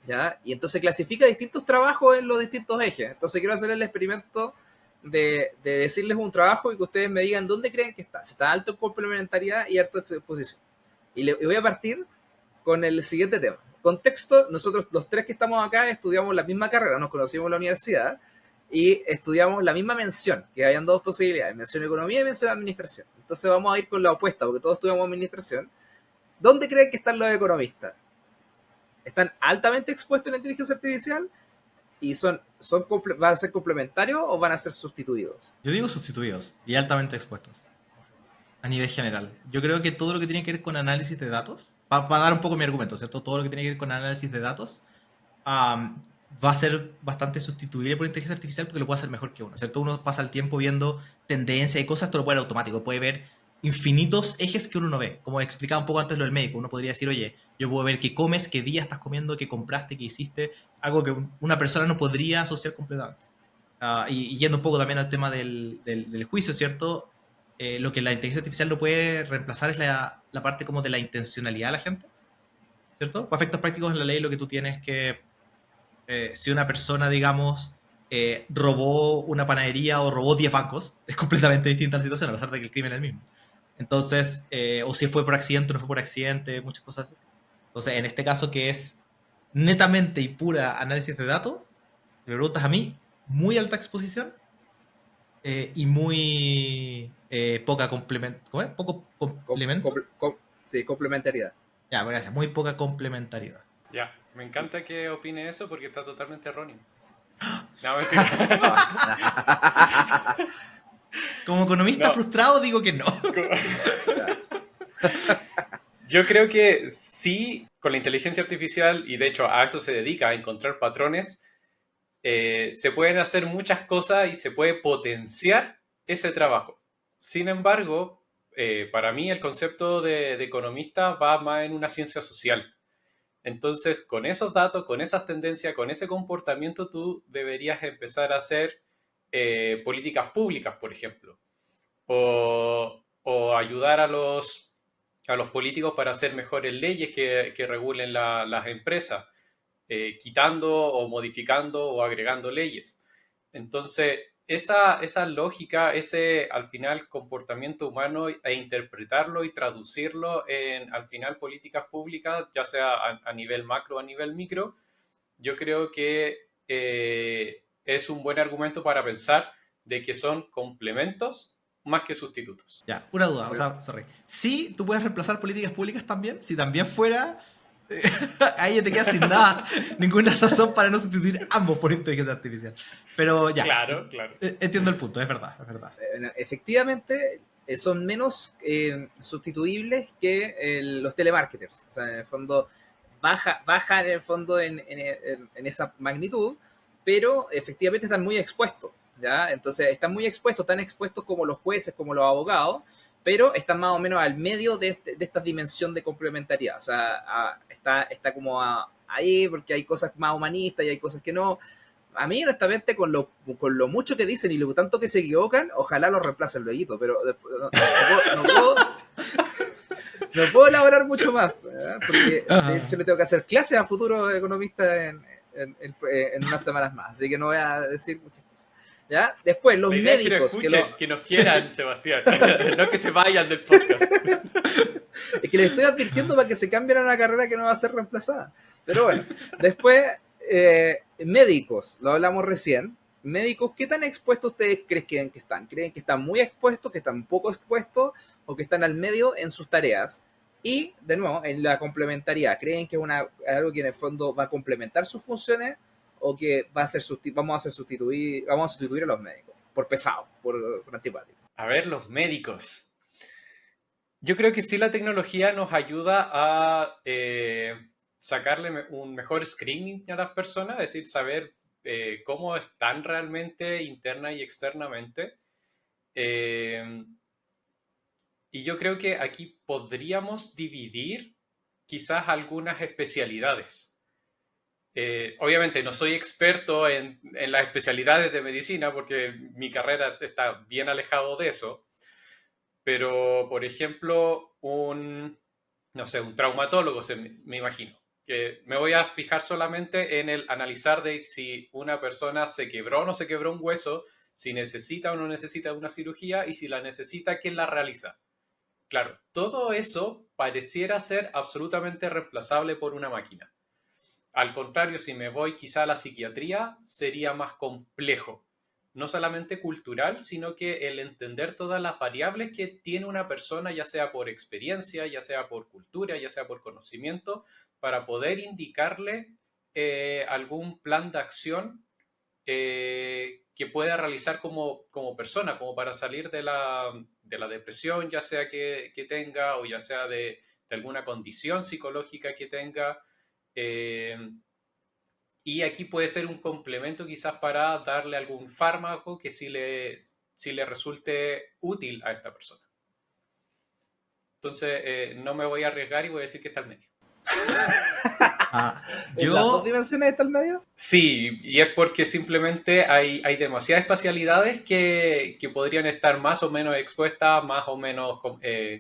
Speaker 1: ¿ya? Y entonces clasifica distintos trabajos en los distintos ejes. Entonces quiero hacer el experimento de decirles un trabajo y que ustedes me digan dónde creen que está. Si está alto en complementariedad y alto en exposición. Y voy a partir con el siguiente tema. Contexto, nosotros los tres que estamos acá estudiamos la misma carrera, nos conocimos en la universidad y estudiamos la misma mención, que hayan dos posibilidades, mención economía y mención administración. Entonces vamos a ir con la opuesta, porque todos estudiamos administración. ¿Dónde creen que están los economistas? ¿Están altamente expuestos en la inteligencia artificial? ¿Y van a ser complementarios o van a ser sustituidos?
Speaker 2: Yo digo sustituidos y altamente expuestos. A nivel general. Yo creo que todo lo que tiene que ver con análisis de datos, para dar un poco mi argumento, ¿cierto? Todo lo que tiene que ver con análisis de datos va a ser bastante sustituible por inteligencia artificial porque lo puede hacer mejor que uno, ¿cierto? Uno pasa el tiempo viendo tendencias y cosas, esto lo puede ver automático, puede ver infinitos ejes que uno no ve. Como explicaba un poco antes lo del médico, uno podría decir, oye, yo puedo ver qué comes, qué día estás comiendo, qué compraste, qué hiciste, algo que una persona no podría asociar completamente. Y yendo un poco también al tema del juicio, ¿cierto? Lo que la inteligencia artificial no puede reemplazar es la parte como de la intencionalidad de la gente, ¿cierto? Para efectos prácticos en la ley lo que tú tienes que, si una persona, digamos, robó una panadería o robó 10 bancos, es completamente distinta la situación, a pesar de que el crimen es el mismo. Entonces, o si fue por accidente o no fue por accidente, muchas cosas así. Entonces, en este caso que es netamente y pura análisis de datos, me preguntas a mí, muy alta exposición, y muy poca complemento. ¿Cómo es? Poco complemento.
Speaker 1: Sí, complementariedad.
Speaker 2: Ya, gracias. Muy poca complementariedad.
Speaker 3: Ya, me encanta que opine eso porque está totalmente erróneo. No, mentira.
Speaker 2: Como economista
Speaker 3: No.
Speaker 2: frustrado digo que no.
Speaker 3: Yo creo que sí, con la inteligencia artificial, y de hecho a eso se dedica, a encontrar patrones, se pueden hacer muchas cosas y se puede potenciar ese trabajo. Sin embargo, para mí el concepto de economista va más en una ciencia social. Entonces, con esos datos, con esas tendencias, con ese comportamiento, tú deberías empezar a hacer políticas públicas, por ejemplo, o ayudar a los políticos para hacer mejores leyes que regulen las empresas, quitando o modificando o agregando leyes. Entonces, esa lógica, ese al final comportamiento humano e interpretarlo y traducirlo en al final políticas públicas, ya sea a nivel macro o a nivel micro, yo creo que es un buen argumento para pensar de que son complementos más que sustitutos.
Speaker 2: Ya, una duda, o sea, sorry. Sí, tú puedes reemplazar políticas públicas también, si también fuera... ahí ya te quedas sin nada, ninguna razón para no sustituir ambos por inteligencia artificial. Pero ya,
Speaker 3: Claro, claro.
Speaker 2: entiendo el punto, es verdad, es verdad.
Speaker 1: Efectivamente, son menos sustituibles que los telemarketers. O sea, en el fondo, baja en el fondo en esa magnitud, pero efectivamente están muy expuestos, ¿ya? Entonces, están muy expuestos, tan expuestos como los jueces, como los abogados, pero están más o menos al medio de esta dimensión de complementariedad. O sea, está como ahí porque hay cosas más humanistas y hay cosas que no. A mí, honestamente, con lo mucho que dicen y lo tanto que se equivocan, ojalá lo reemplacen luego, pero no puedo elaborar mucho más, ¿verdad? Porque de hecho le tengo que hacer clases a futuros economistas en unas semanas más, así que no voy a decir muchas cosas. ¿Ya? Después, los
Speaker 3: La idea
Speaker 1: médicos.
Speaker 3: es que nos escuchen, que nos quieran, Sebastián, no que se vayan del podcast.
Speaker 1: Es que les estoy advirtiendo para que se cambien a una carrera que no va a ser reemplazada. Pero bueno, después, médicos, lo hablamos recién. Médicos, ¿qué tan expuestos ustedes creen que están? ¿Creen que están muy expuestos, que están poco expuestos o que están al medio en sus tareas? Y, de nuevo, en la complementariedad, ¿creen que es algo que en el fondo va a complementar sus funciones o que vamos a sustituir a los médicos por pesados, por antipáticos?
Speaker 3: A ver, los médicos. Yo creo que sí la tecnología nos ayuda a sacarle un mejor screening a las personas, es decir, saber cómo están realmente interna y externamente. Y yo creo que aquí podríamos dividir quizás algunas especialidades. Obviamente no soy experto en las especialidades de medicina porque mi carrera está bien alejado de eso, Pero, por ejemplo, no sé, un traumatólogo, me imagino, que me voy a fijar solamente en el analizar de si una persona se quebró o no se quebró un hueso, si necesita o no necesita una cirugía y si la necesita, ¿quién la realiza? Claro, todo eso pareciera ser absolutamente reemplazable por una máquina. Al contrario, si me voy quizá a la psiquiatría, sería más complejo. No solamente cultural, sino que el entender todas las variables que tiene una persona, ya sea por experiencia, ya sea por cultura, ya sea por conocimiento, para poder indicarle algún plan de acción que pueda realizar como persona, como para salir de la depresión, ya sea que tenga, o ya sea de alguna condición psicológica que tenga. eh, y aquí puede ser un complemento quizás para darle algún fármaco que sí le resulte útil a esta persona. Entonces, no me voy a arriesgar y voy a decir que está al medio.
Speaker 1: ¿En las dos
Speaker 2: Yo,
Speaker 1: dimensiones está el medio?
Speaker 3: Sí, y es porque simplemente hay demasiadas especialidades que podrían estar más o menos expuestas, más o menos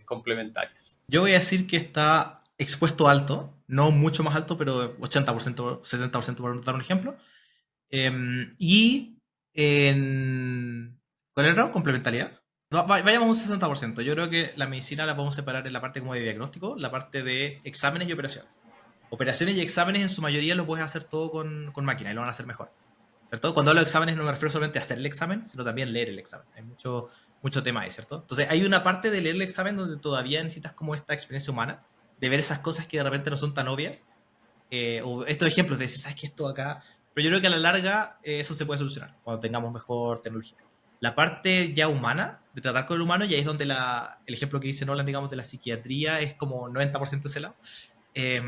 Speaker 3: complementarias.
Speaker 2: yo voy a decir que está expuesto alto, no mucho más alto, pero 80%, 70% por dar un ejemplo. Y en... ¿Cuál era? Complementariedad. No, vayamos a un 60%. Yo creo que la medicina la podemos separar en la parte como de diagnóstico, la parte de exámenes y operaciones. Operaciones y exámenes en su mayoría lo puedes hacer todo con máquina y lo van a hacer mejor. ¿Cierto? Cuando hablo de exámenes no me refiero solamente a hacer el examen, sino también leer el examen. Hay mucho tema ahí, ¿cierto? Entonces hay una parte de leer el examen donde todavía necesitas como esta experiencia humana, de ver esas cosas que de repente no son tan obvias, o estos ejemplos de decir, ¿sabes qué? Esto acá. Pero yo creo que a la larga eso se puede solucionar cuando tengamos mejor tecnología. La parte ya humana, de tratar con el humano, y ahí es donde el ejemplo que dice Nolan, digamos, de la psiquiatría es como 90% ese lado. Eh,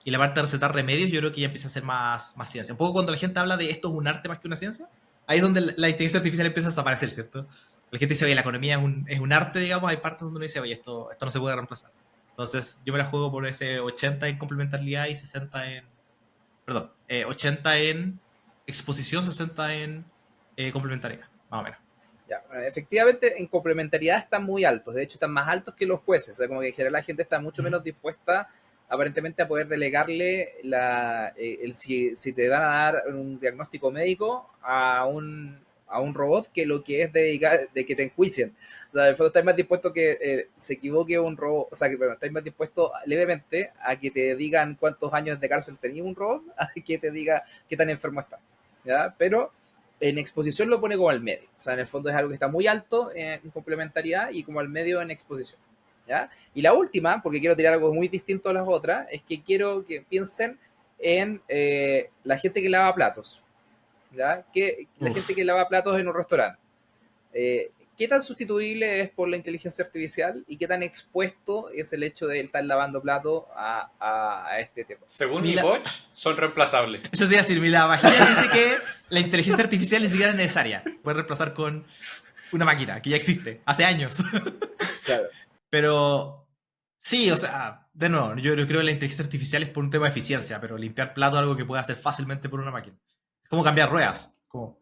Speaker 2: y la parte de recetar remedios, yo creo que ya empieza a ser más ciencia. Un poco cuando la gente habla de esto es un arte más que una ciencia, ahí es donde la inteligencia artificial empieza a desaparecer, ¿cierto? La gente dice, oye, la economía es un arte, digamos, hay partes donde uno dice, oye, esto no se puede reemplazar. Entonces, yo me la juego por ese 80 en complementariedad y 60 en. Perdón, 80 en exposición, 60 en complementariedad, más o menos.
Speaker 1: Ya, bueno, efectivamente, en complementariedad están muy altos. De hecho, están más altos que los jueces. O sea, como que en general la gente está mucho menos dispuesta, aparentemente, a poder delegarle si te van a dar un diagnóstico médico a un robot que lo que es de que te enjuicien. O sea, de fondo estáis más dispuesto que se equivoque un robot, o sea, que bueno, estáis más dispuesto levemente a que te digan cuántos años de cárcel tenía un robot, a que te diga qué tan enfermo está. ¿Ya? Pero en exposición lo pone como al medio. O sea, en el fondo es algo que está muy alto en complementariedad y como al medio en exposición. ¿Ya? Y la última, porque quiero tirar algo muy distinto a las otras, es que quiero que piensen en la gente que lava platos. ¿Ya? La gente que lava platos en un restaurante. ¿Qué tan sustituible es por la inteligencia artificial y qué tan expuesto es el hecho de estar lavando platos a este tema?
Speaker 3: Según mi
Speaker 2: Mila,
Speaker 3: watch, son reemplazables.
Speaker 2: eso te iba a decir, la vagina dice que la inteligencia artificial ni siquiera es necesaria. Puede reemplazar con una máquina que ya existe, hace años.
Speaker 1: Claro.
Speaker 2: Pero sí, o sea, de nuevo, yo creo que la inteligencia artificial es por un tema de eficiencia, pero limpiar plato es algo que puede hacer fácilmente por una máquina. Es como cambiar ruedas, como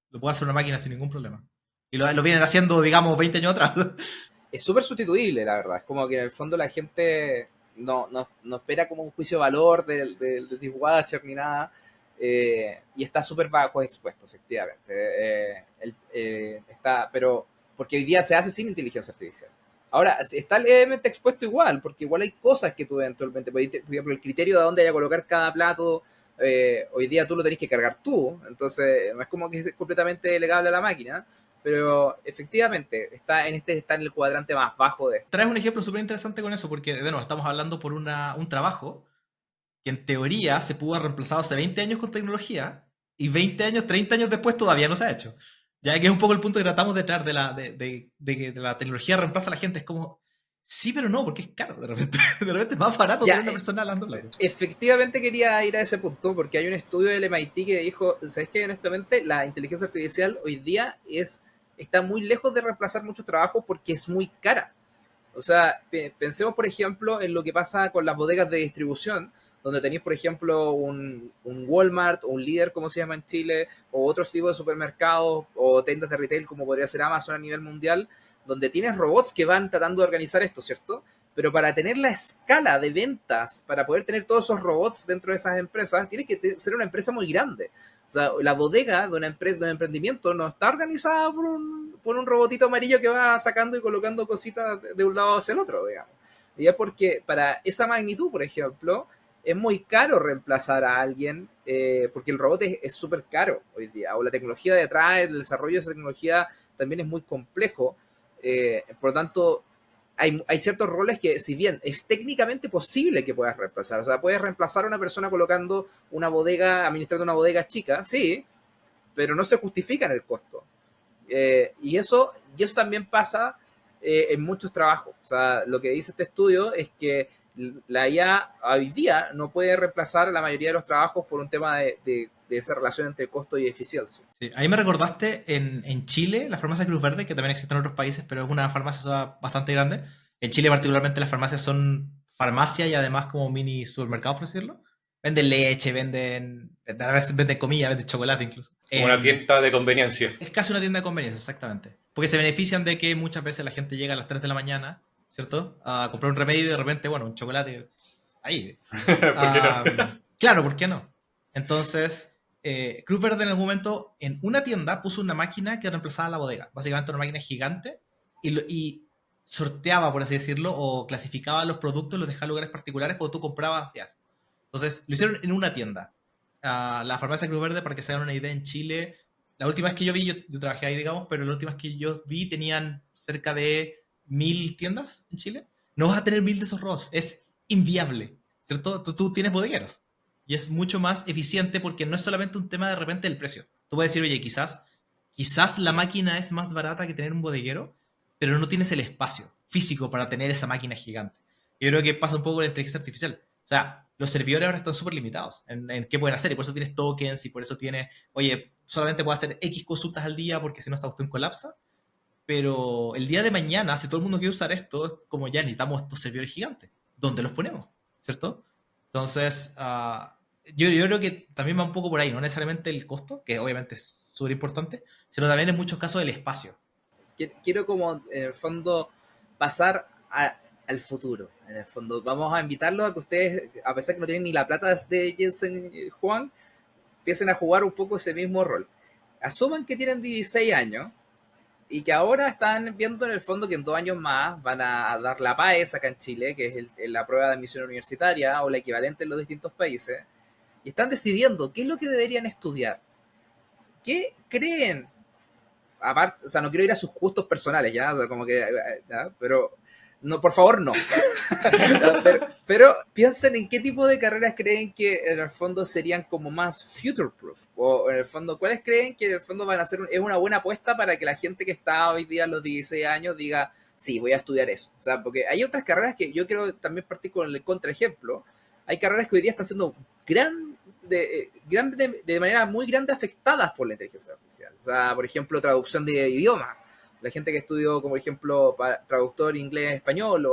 Speaker 2: lo puede hacer una máquina sin ningún problema. Y lo vienen haciendo, digamos, 20 años atrás.
Speaker 1: Es súper sustituible, la verdad. Es como que en el fondo la gente no espera como un juicio de valor del dishwasher ni nada. Y está súper bajo expuesto, efectivamente. Pero porque hoy día se hace sin inteligencia artificial. Ahora, está levemente expuesto igual, porque igual hay cosas que tú eventualmente, por ejemplo, el criterio de dónde hay que colocar cada plato, hoy día tú lo tenés que cargar tú, entonces no es como que es completamente delegable a la máquina, pero efectivamente está en el cuadrante más bajo de esto.
Speaker 2: Traes un ejemplo súper interesante con eso, porque de nuevo estamos hablando por un trabajo que en teoría se pudo haber reemplazado hace 20 años con tecnología y 20 años, 30 años después todavía no se ha hecho. Ya que es un poco el punto que tratamos de traer de que la tecnología reemplaza a la gente. Es como, sí, pero no, porque es caro de repente. De repente es más barato
Speaker 1: Ya,
Speaker 2: tener una persona hablando platos.
Speaker 1: efectivamente quería ir a ese punto porque hay un estudio del MIT que dijo, ¿sabes qué? Honestamente, la inteligencia artificial hoy día está muy lejos de reemplazar muchos trabajos porque es muy cara. O sea, pensemos, por ejemplo, en lo que pasa con las bodegas de distribución, donde tenéis, por ejemplo, un Walmart o un Líder, como se llama en Chile, o otros tipos de supermercados o tiendas de retail, como podría ser Amazon a nivel mundial, donde tienes robots que van tratando de organizar esto, ¿cierto? Pero para tener la escala de ventas, para poder tener todos esos robots dentro de esas empresas, tienes que ser una empresa muy grande. O sea, la bodega de una empresa, de un emprendimiento, no está organizada por un robotito amarillo que va sacando y colocando cositas de un lado hacia el otro, digamos. Y es porque para esa magnitud, por ejemplo, es muy caro reemplazar a alguien, porque el robot es súper caro hoy día, o la tecnología detrás, el desarrollo de esa tecnología también es muy complejo. Por lo tanto, hay ciertos roles que, si bien es técnicamente posible que puedas reemplazar, o sea, puedes reemplazar a una persona colocando una bodega, administrando una bodega chica, sí, pero no se justifica en el costo. Y eso también pasa en muchos trabajos. O sea, lo que dice este estudio es que la IA hoy día no puede reemplazar la mayoría de los trabajos por un tema de esa relación entre costo y eficiencia.
Speaker 2: Sí, ahí me recordaste en Chile, la farmacia Cruz Verde, que también existe en otros países, pero es una farmacia bastante grande. En Chile particularmente las farmacias son farmacia y además como mini supermercados, por decirlo. Venden leche, a veces venden comida, venden chocolate incluso.
Speaker 3: Una tienda de conveniencia.
Speaker 2: Es casi una tienda de conveniencia, exactamente. Porque se benefician de que muchas veces la gente llega a las 3 de la mañana, ¿cierto? A comprar un remedio y de repente, bueno, un chocolate ahí.
Speaker 3: ¿Por qué no?
Speaker 2: Claro, ¿por qué no? Entonces, Cruz Verde en algún momento en una tienda puso una máquina que reemplazaba la bodega. Básicamente una máquina gigante y sorteaba, por así decirlo, o clasificaba los productos, los dejaba en lugares particulares cuando tú comprabas y así. Entonces, lo hicieron en una tienda. La farmacia Cruz Verde, para que se hagan una idea, en Chile, la última vez que yo vi, yo trabajé ahí, digamos, pero la última vez que yo vi tenían cerca de 1000 tiendas en Chile. No vas a tener 1000 de esos robots, es inviable, ¿cierto? Tú tienes bodegueros y es mucho más eficiente porque no es solamente un tema de repente del precio. Tú puedes decir, oye, quizás la máquina es más barata que tener un bodeguero, pero no tienes el espacio físico para tener esa máquina gigante. Yo creo que pasa un poco con la inteligencia artificial. O sea, los servidores ahora están súper limitados en qué pueden hacer y por eso tienes tokens y por eso tienes, oye, solamente puedo hacer X consultas al día porque si no esta cuestión colapsa. Pero el día de mañana, si todo el mundo quiere usar esto, es como ya necesitamos estos servidores gigantes. ¿Dónde los ponemos? ¿Cierto? Entonces, yo creo que también va un poco por ahí, no necesariamente el costo, que obviamente es súper importante, sino también en muchos casos el espacio.
Speaker 1: Quiero como, en el fondo, pasar al futuro. En el fondo, vamos a invitarlos a que ustedes, a pesar que no tienen ni la plata de Jensen y Juan, empiecen a jugar un poco ese mismo rol. Asuman que tienen 16 años y que ahora están viendo en el fondo que en 2 años más van a dar la PAES acá en Chile, que es la prueba de admisión universitaria o la equivalente en los distintos países, y están decidiendo qué es lo que deberían estudiar. ¿Qué creen? Aparte, o sea, no quiero ir a sus gustos personales, ¿ya? O sea, como que, ¿ya? Pero, no, por favor, no. pero piensen en qué tipo de carreras creen que en el fondo serían como más future-proof. O en el fondo, ¿cuáles creen que en el fondo van a ser es una buena apuesta para que la gente que está hoy día a los 16 años diga, sí, voy a estudiar eso? O sea, porque hay otras carreras que yo quiero también partir con el contraejemplo. Hay carreras que hoy día están siendo de manera muy grande afectadas por la inteligencia artificial. O sea, por ejemplo, traducción de idiomas. La gente que estudió, como por ejemplo, traductor inglés-español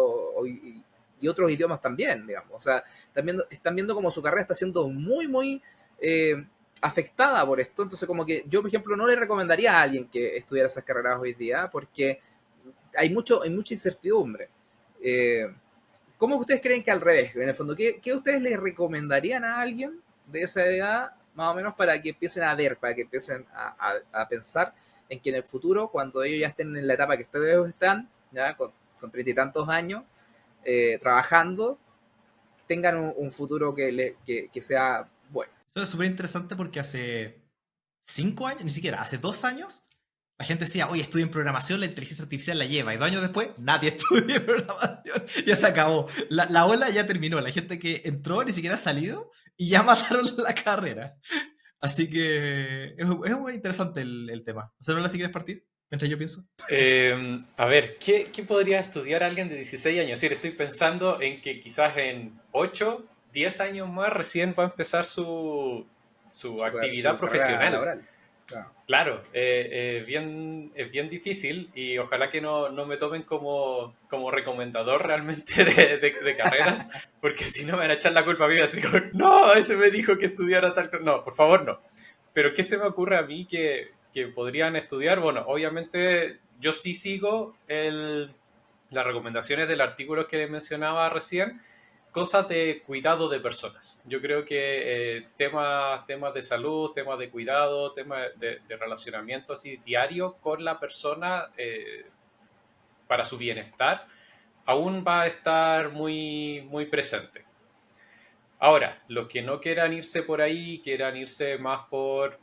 Speaker 1: y otros idiomas también, digamos. O sea, están viendo como su carrera está siendo muy, muy afectada por esto. Entonces, como que yo, por ejemplo, no le recomendaría a alguien que estudiara esas carreras hoy día porque hay mucha incertidumbre. ¿Cómo ustedes creen que al revés? En el fondo, ¿qué ustedes le recomendarían a alguien de esa edad, más o menos, para que empiecen a ver, para que empiecen a pensar en que en el futuro, cuando ellos ya estén en la etapa que ustedes están, ya con 30 y tantos años, trabajando, tengan un futuro que sea bueno?
Speaker 2: Eso es súper interesante porque hace 5 años, ni siquiera, hace 2 años, la gente decía, oye, estudia en programación, la inteligencia artificial la lleva. Y 2 años después, nadie estudia programación. Ya se acabó. La ola ya terminó. La gente que entró ni siquiera ha salido y ya mataron la carrera. Así que es muy interesante el tema. O sea, ¿no la si quieres partir? Mientras yo pienso.
Speaker 3: A ver, ¿qué podría estudiar alguien de 16 años? Es decir, estoy pensando en que quizás en 8, 10 años más recién va a empezar su actividad profesional.
Speaker 1: Laboral.
Speaker 3: Claro, es bien difícil y ojalá que no me tomen como recomendador realmente de carreras, porque si no me van a echar la culpa a mí, así como, no, ese me dijo que estudiara tal cosa. No, por favor, no. Pero ¿qué se me ocurre a mí que que podrían estudiar, bueno, obviamente yo sí sigo las recomendaciones del artículo que les mencionaba recién, cosas de cuidado de personas. Yo creo que temas de salud, temas de cuidado, temas de relacionamiento así diario con la persona para su bienestar, aún va a estar muy, muy presente. Ahora, los que no quieran irse por ahí, quieran irse más por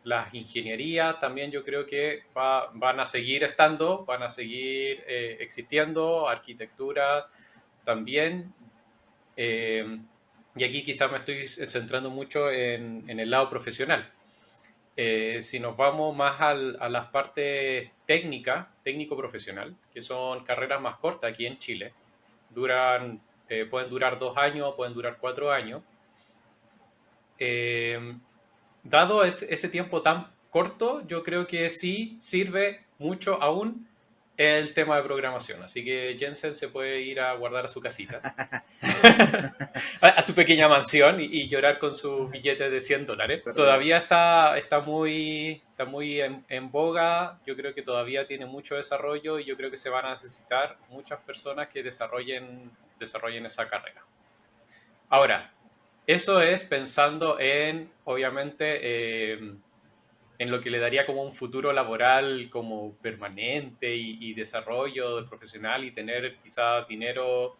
Speaker 3: las ingenierías, también yo creo que van a seguir estando, van a seguir existiendo, arquitectura también. Y aquí quizás me estoy centrando mucho en el lado profesional. Si nos vamos más a las partes técnicas, técnico-profesional, que son carreras más cortas aquí en Chile, pueden durar 2 años, pueden durar 4 años. Dado ese tiempo tan corto, yo creo que sí sirve mucho aún el tema de programación. Así que Jensen se puede ir a guardar a su casita, a su pequeña mansión y llorar con su billete de $100. Todavía está muy en boga. Yo creo que todavía tiene mucho desarrollo y yo creo que se van a necesitar muchas personas que desarrollen esa carrera. Ahora, eso es pensando obviamente, en lo que le daría como un futuro laboral como permanente y desarrollo profesional y tener quizá dinero,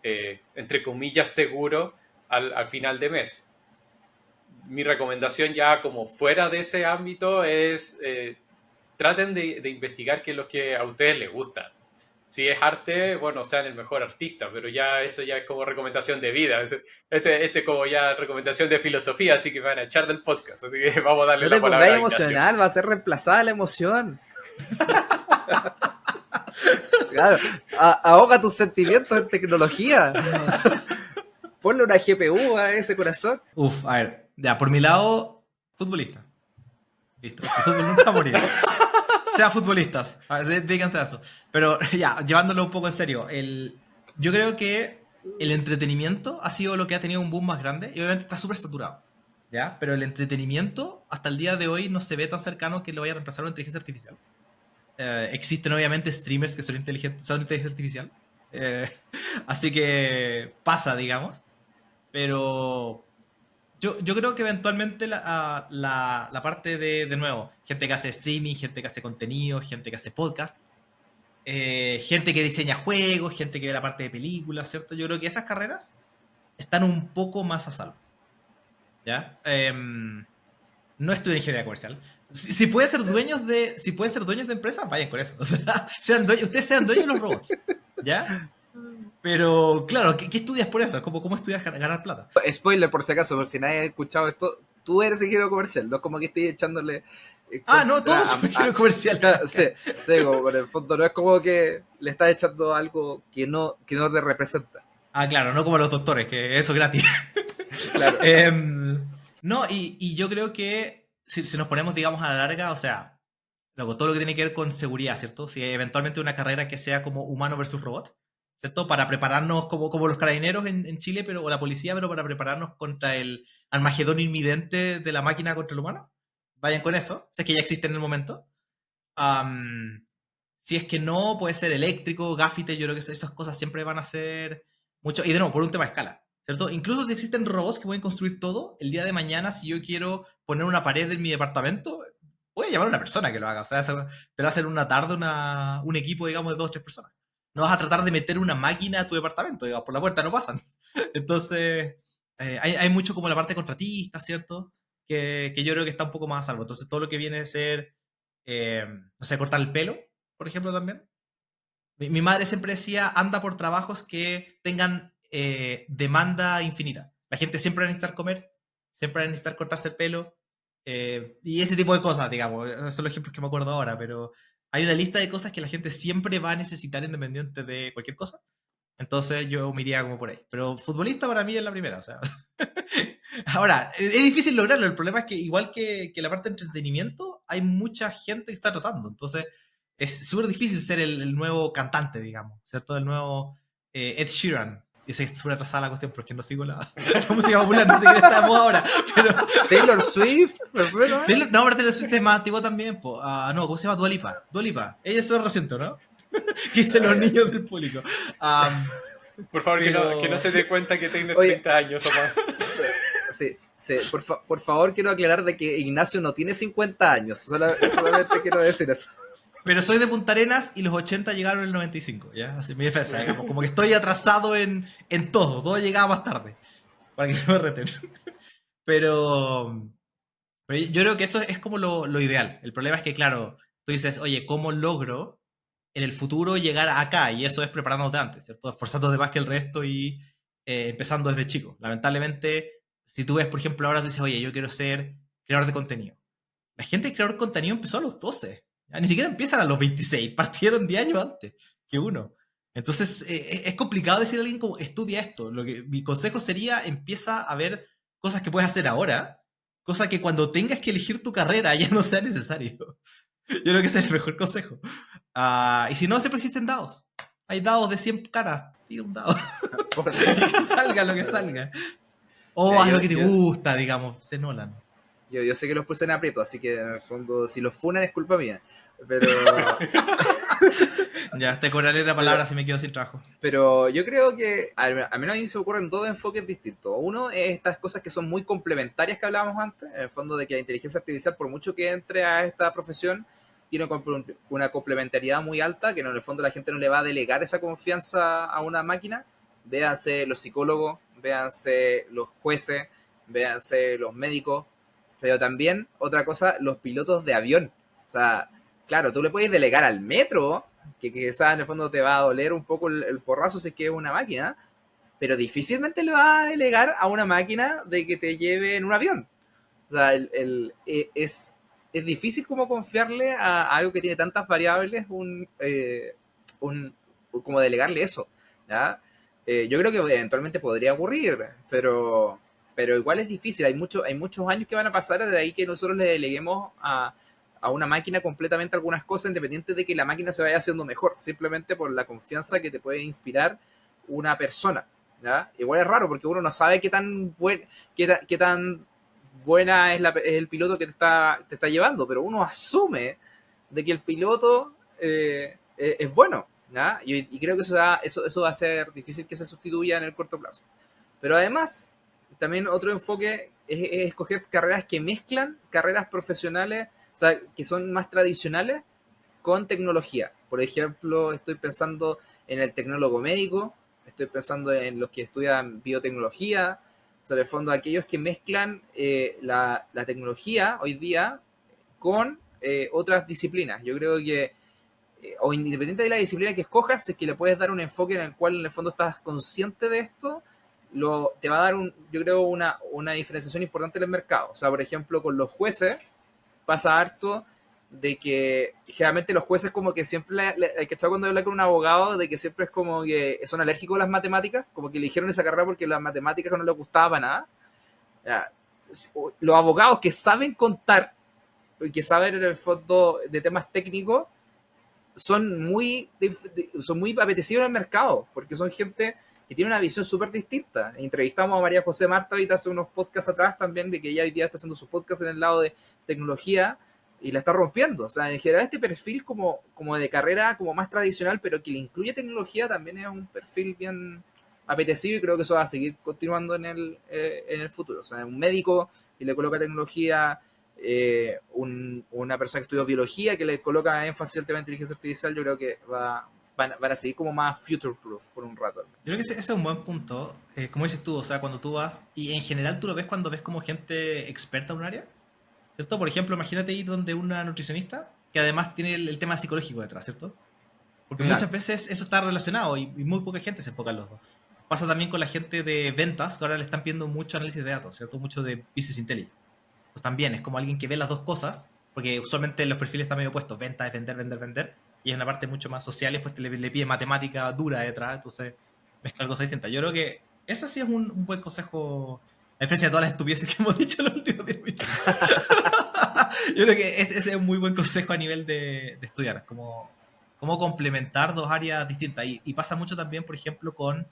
Speaker 3: entre comillas, seguro al final de mes. Mi recomendación ya como fuera de ese ámbito es traten de investigar qué es lo que a ustedes les gusta. Si es arte, bueno, sean el mejor artista, pero ya eso ya es como recomendación de vida. Este es como ya recomendación de filosofía, así que me van a echar del podcast. Así que vamos a darle la palabra a Ignacio.
Speaker 1: No te pongas emocional, va a ser reemplazada la emoción. Claro, ahoga tus sentimientos en tecnología. Ponle una GPU a ese corazón.
Speaker 2: Uf, a ver, ya, por mi lado, futbolista. Listo, el fútbol nunca va a morir. Sean futbolistas, dedíquense a eso. Pero ya, llevándolo un poco en serio, yo creo que el entretenimiento ha sido lo que ha tenido un boom más grande y obviamente está súper saturado, ¿ya? Pero el entretenimiento hasta el día de hoy no se ve tan cercano que lo vaya a reemplazar una inteligencia artificial. Existen obviamente streamers que son inteligencia artificial, así que pasa, digamos, pero yo creo que eventualmente la parte de nuevo, gente que hace streaming, gente que hace contenido, gente que hace podcast, gente que diseña juegos, gente que ve la parte de películas, ¿cierto? Yo creo que esas carreras están un poco más a salvo, ¿ya? No estudien ingeniería comercial. Si pueden ser dueños de empresas, vayan con eso. O sea, ustedes sean dueños de los robots, ¿ya? Pero, claro, ¿qué estudias por eso? ¿Cómo estudias ganar plata?
Speaker 1: Spoiler, por si acaso, por si nadie ha escuchado esto, tú eres ingeniero comercial, no es como que estés echándole...
Speaker 2: no, todos son ingenieros comerciales.
Speaker 1: Sí, como en el fondo no es como que le estás echando algo que no te representa.
Speaker 2: Claro, no como los doctores, que eso es gratis.
Speaker 1: Claro.
Speaker 2: No, y yo creo que si nos ponemos, digamos, a la larga, o sea, todo lo que tiene que ver con seguridad, ¿cierto? Si eventualmente una carrera que sea como humano versus robot, ¿cierto? Para prepararnos como los carabineros en Chile, o la policía, pero para prepararnos contra el Armagedón inminente de la máquina contra el humano. Vayan con eso, si es que ya existe en el momento. Si es que no, puede ser eléctrico, gafite, yo creo que esas cosas siempre van a ser mucho. Y de nuevo, por un tema de escala, ¿cierto? Incluso si existen robots que pueden construir todo, el día de mañana, si yo quiero poner una pared en mi departamento, voy a llamar a una persona que lo haga. O sea, te lo va a hacer una tarde un equipo, digamos, de 2 o 3 personas. No vas a tratar de meter una máquina a tu departamento, digamos, por la puerta no pasan. Entonces, hay mucho como la parte contratista, ¿cierto? Que yo creo que está un poco más a salvo. Entonces, todo lo que viene a ser, no sé, cortar el pelo, por ejemplo, también. Mi madre siempre decía, anda por trabajos que tengan demanda infinita. La gente siempre va a necesitar comer, siempre va a necesitar cortarse el pelo, y ese tipo de cosas, digamos. Esos son los ejemplos que me acuerdo ahora, pero hay una lista de cosas que la gente siempre va a necesitar independiente de cualquier cosa. Entonces yo me iría como por ahí. Pero futbolista para mí es la primera, o sea. Ahora, es difícil lograrlo. El problema es que igual que la parte de entretenimiento, hay mucha gente que está tratando. Entonces es súper difícil ser el nuevo cantante, digamos, ¿cierto? El nuevo Ed Sheeran. Y sé que está súper atrasada la cuestión porque no sigo la música popular, no sé qué estamos ahora. Pero
Speaker 1: Taylor Swift, ¿me suena?
Speaker 2: No, pero Taylor Swift es más antiguo también. Po. No, ¿cómo se llama? Dua Lipa. Dua Lipa. Ella es reciente, ¿no? Que dicen los niños del público.
Speaker 3: Por favor,
Speaker 2: pero-
Speaker 3: que no se dé cuenta que tenga
Speaker 1: Oye.
Speaker 3: 30 años o más.
Speaker 1: Sí, sí, por favor quiero aclarar de que Ignacio no tiene 50 años, solamente quiero decir eso.
Speaker 2: Pero soy de Punta Arenas y los 80 llegaron en el 95, ¿ya? Así mi defensa, digamos. Como que estoy atrasado en todo llegaba más tarde. Para que no me reten. Pero yo creo que eso es como lo ideal. El problema es que, claro, tú dices, oye, ¿cómo logro en el futuro llegar acá? Y eso es preparándote antes, ¿cierto? Esforzándote más que el resto y empezando desde chico. Lamentablemente, si tú ves, por ejemplo, ahora tú dices, oye, yo quiero ser creador de contenido. La gente de creador de contenido empezó a los 12. Ya, ni siquiera empiezan a los 26. Partieron 10 años antes que uno. Entonces, es complicado decir a alguien como, estudia esto. Mi consejo sería, empieza a ver cosas que puedes hacer ahora, cosa que cuando tengas que elegir tu carrera ya no sea necesario. Yo creo que ese es el mejor consejo. Y si no, siempre existen dados. Hay dados de 100 caras. Tira un dado. Y que salga lo que salga. O haz lo que te gusta, digamos. Se Nolan.
Speaker 1: Yo sé que los puse en aprieto, así que en el fondo, si los funan es culpa mía. Pero,
Speaker 2: Ya, te cobraré la palabra si me quedo sin trabajo.
Speaker 1: pero yo creo que, al menos a mí se me ocurren dos enfoques distintos. Uno es estas cosas que son muy complementarias que hablábamos antes, en el fondo de que la inteligencia artificial, por mucho que entre a esta profesión, tiene una complementariedad muy alta, que en el fondo la gente no le va a delegar esa confianza a una máquina. Véanse los psicólogos, véanse los jueces, véanse los médicos, pero también, otra cosa, los pilotos de avión. O sea, claro, tú le puedes delegar al metro, que quizás en el fondo te va a doler un poco el porrazo si es que es una máquina, pero difícilmente le va a delegar a una máquina de que te lleve en un avión. O sea, es difícil como confiarle a algo que tiene tantas variables como delegarle eso, ¿ya? Yo creo que eventualmente podría ocurrir, pero igual es difícil. Hay muchos años que van a pasar desde ahí que nosotros le deleguemos a una máquina completamente algunas cosas, independiente de que la máquina se vaya haciendo mejor, simplemente por la confianza que te puede inspirar una persona, ¿ya? Igual es raro porque uno no sabe qué tan buena es el piloto que te está llevando, pero uno asume de que el piloto es bueno, ¿ya? Y creo que eso va a ser difícil que se sustituya en el corto plazo. Pero además, también otro enfoque es escoger carreras que mezclan carreras profesionales, o sea, que son más tradicionales, con tecnología. Por ejemplo, estoy pensando en el tecnólogo médico, estoy pensando en los que estudian biotecnología, o sea, en el fondo aquellos que mezclan la tecnología hoy día con otras disciplinas. Yo creo que, o independiente de la disciplina que escojas, es que le puedes dar un enfoque en el cual en el fondo estás consciente de esto, te va a dar, yo creo, una diferenciación importante en el mercado. O sea, por ejemplo, con los jueces pasa harto de que generalmente los jueces como que siempre, hay que estar cuando habla con un abogado, de que siempre es como que son alérgicos a las matemáticas, como que eligieron esa carrera porque las matemáticas no les gustaba para nada. Ya, los abogados que saben contar y que saben en el fondo de temas técnicos son muy apetecidos en el mercado, porque son gente que tiene una visión súper distinta. Entrevistamos a María José Marta ahorita hace unos podcasts atrás también, de que ella hoy día está haciendo sus podcasts en el lado de tecnología y la está rompiendo. O sea, en general este perfil como de carrera como más tradicional, pero que le incluye tecnología, también es un perfil bien apetecido y creo que eso va a seguir continuando en el futuro. O sea, un médico que le coloca tecnología, una persona que estudió biología que le coloca énfasis al tema de inteligencia artificial, yo creo que van a seguir como más future proof por un rato.
Speaker 2: Yo creo que ese es un buen punto. Como dices tú, o sea, cuando tú vas, y en general tú lo ves cuando ves como gente experta en un área, ¿cierto? Por ejemplo, imagínate ir donde una nutricionista que además tiene el tema psicológico detrás, ¿cierto? Porque
Speaker 1: Claro.
Speaker 2: muchas veces eso está relacionado y muy poca gente se enfoca en los dos. Pasa también con la gente de ventas, que ahora le están pidiendo mucho análisis de datos, ¿cierto? Mucho de business intelligence. Pues también es como alguien que ve las dos cosas, porque usualmente los perfiles están medio puestos, venta es vender, vender, vender, y es una parte mucho más social, pues le pide matemática dura detrás, entonces mezclar cosas distintas. Yo creo que eso sí es un buen consejo, a diferencia de todas las estupideces que hemos dicho en los últimos 10 minutos. Yo creo que ese es un muy buen consejo a nivel de estudiar, como cómo complementar dos áreas distintas. Y pasa mucho también, por ejemplo, con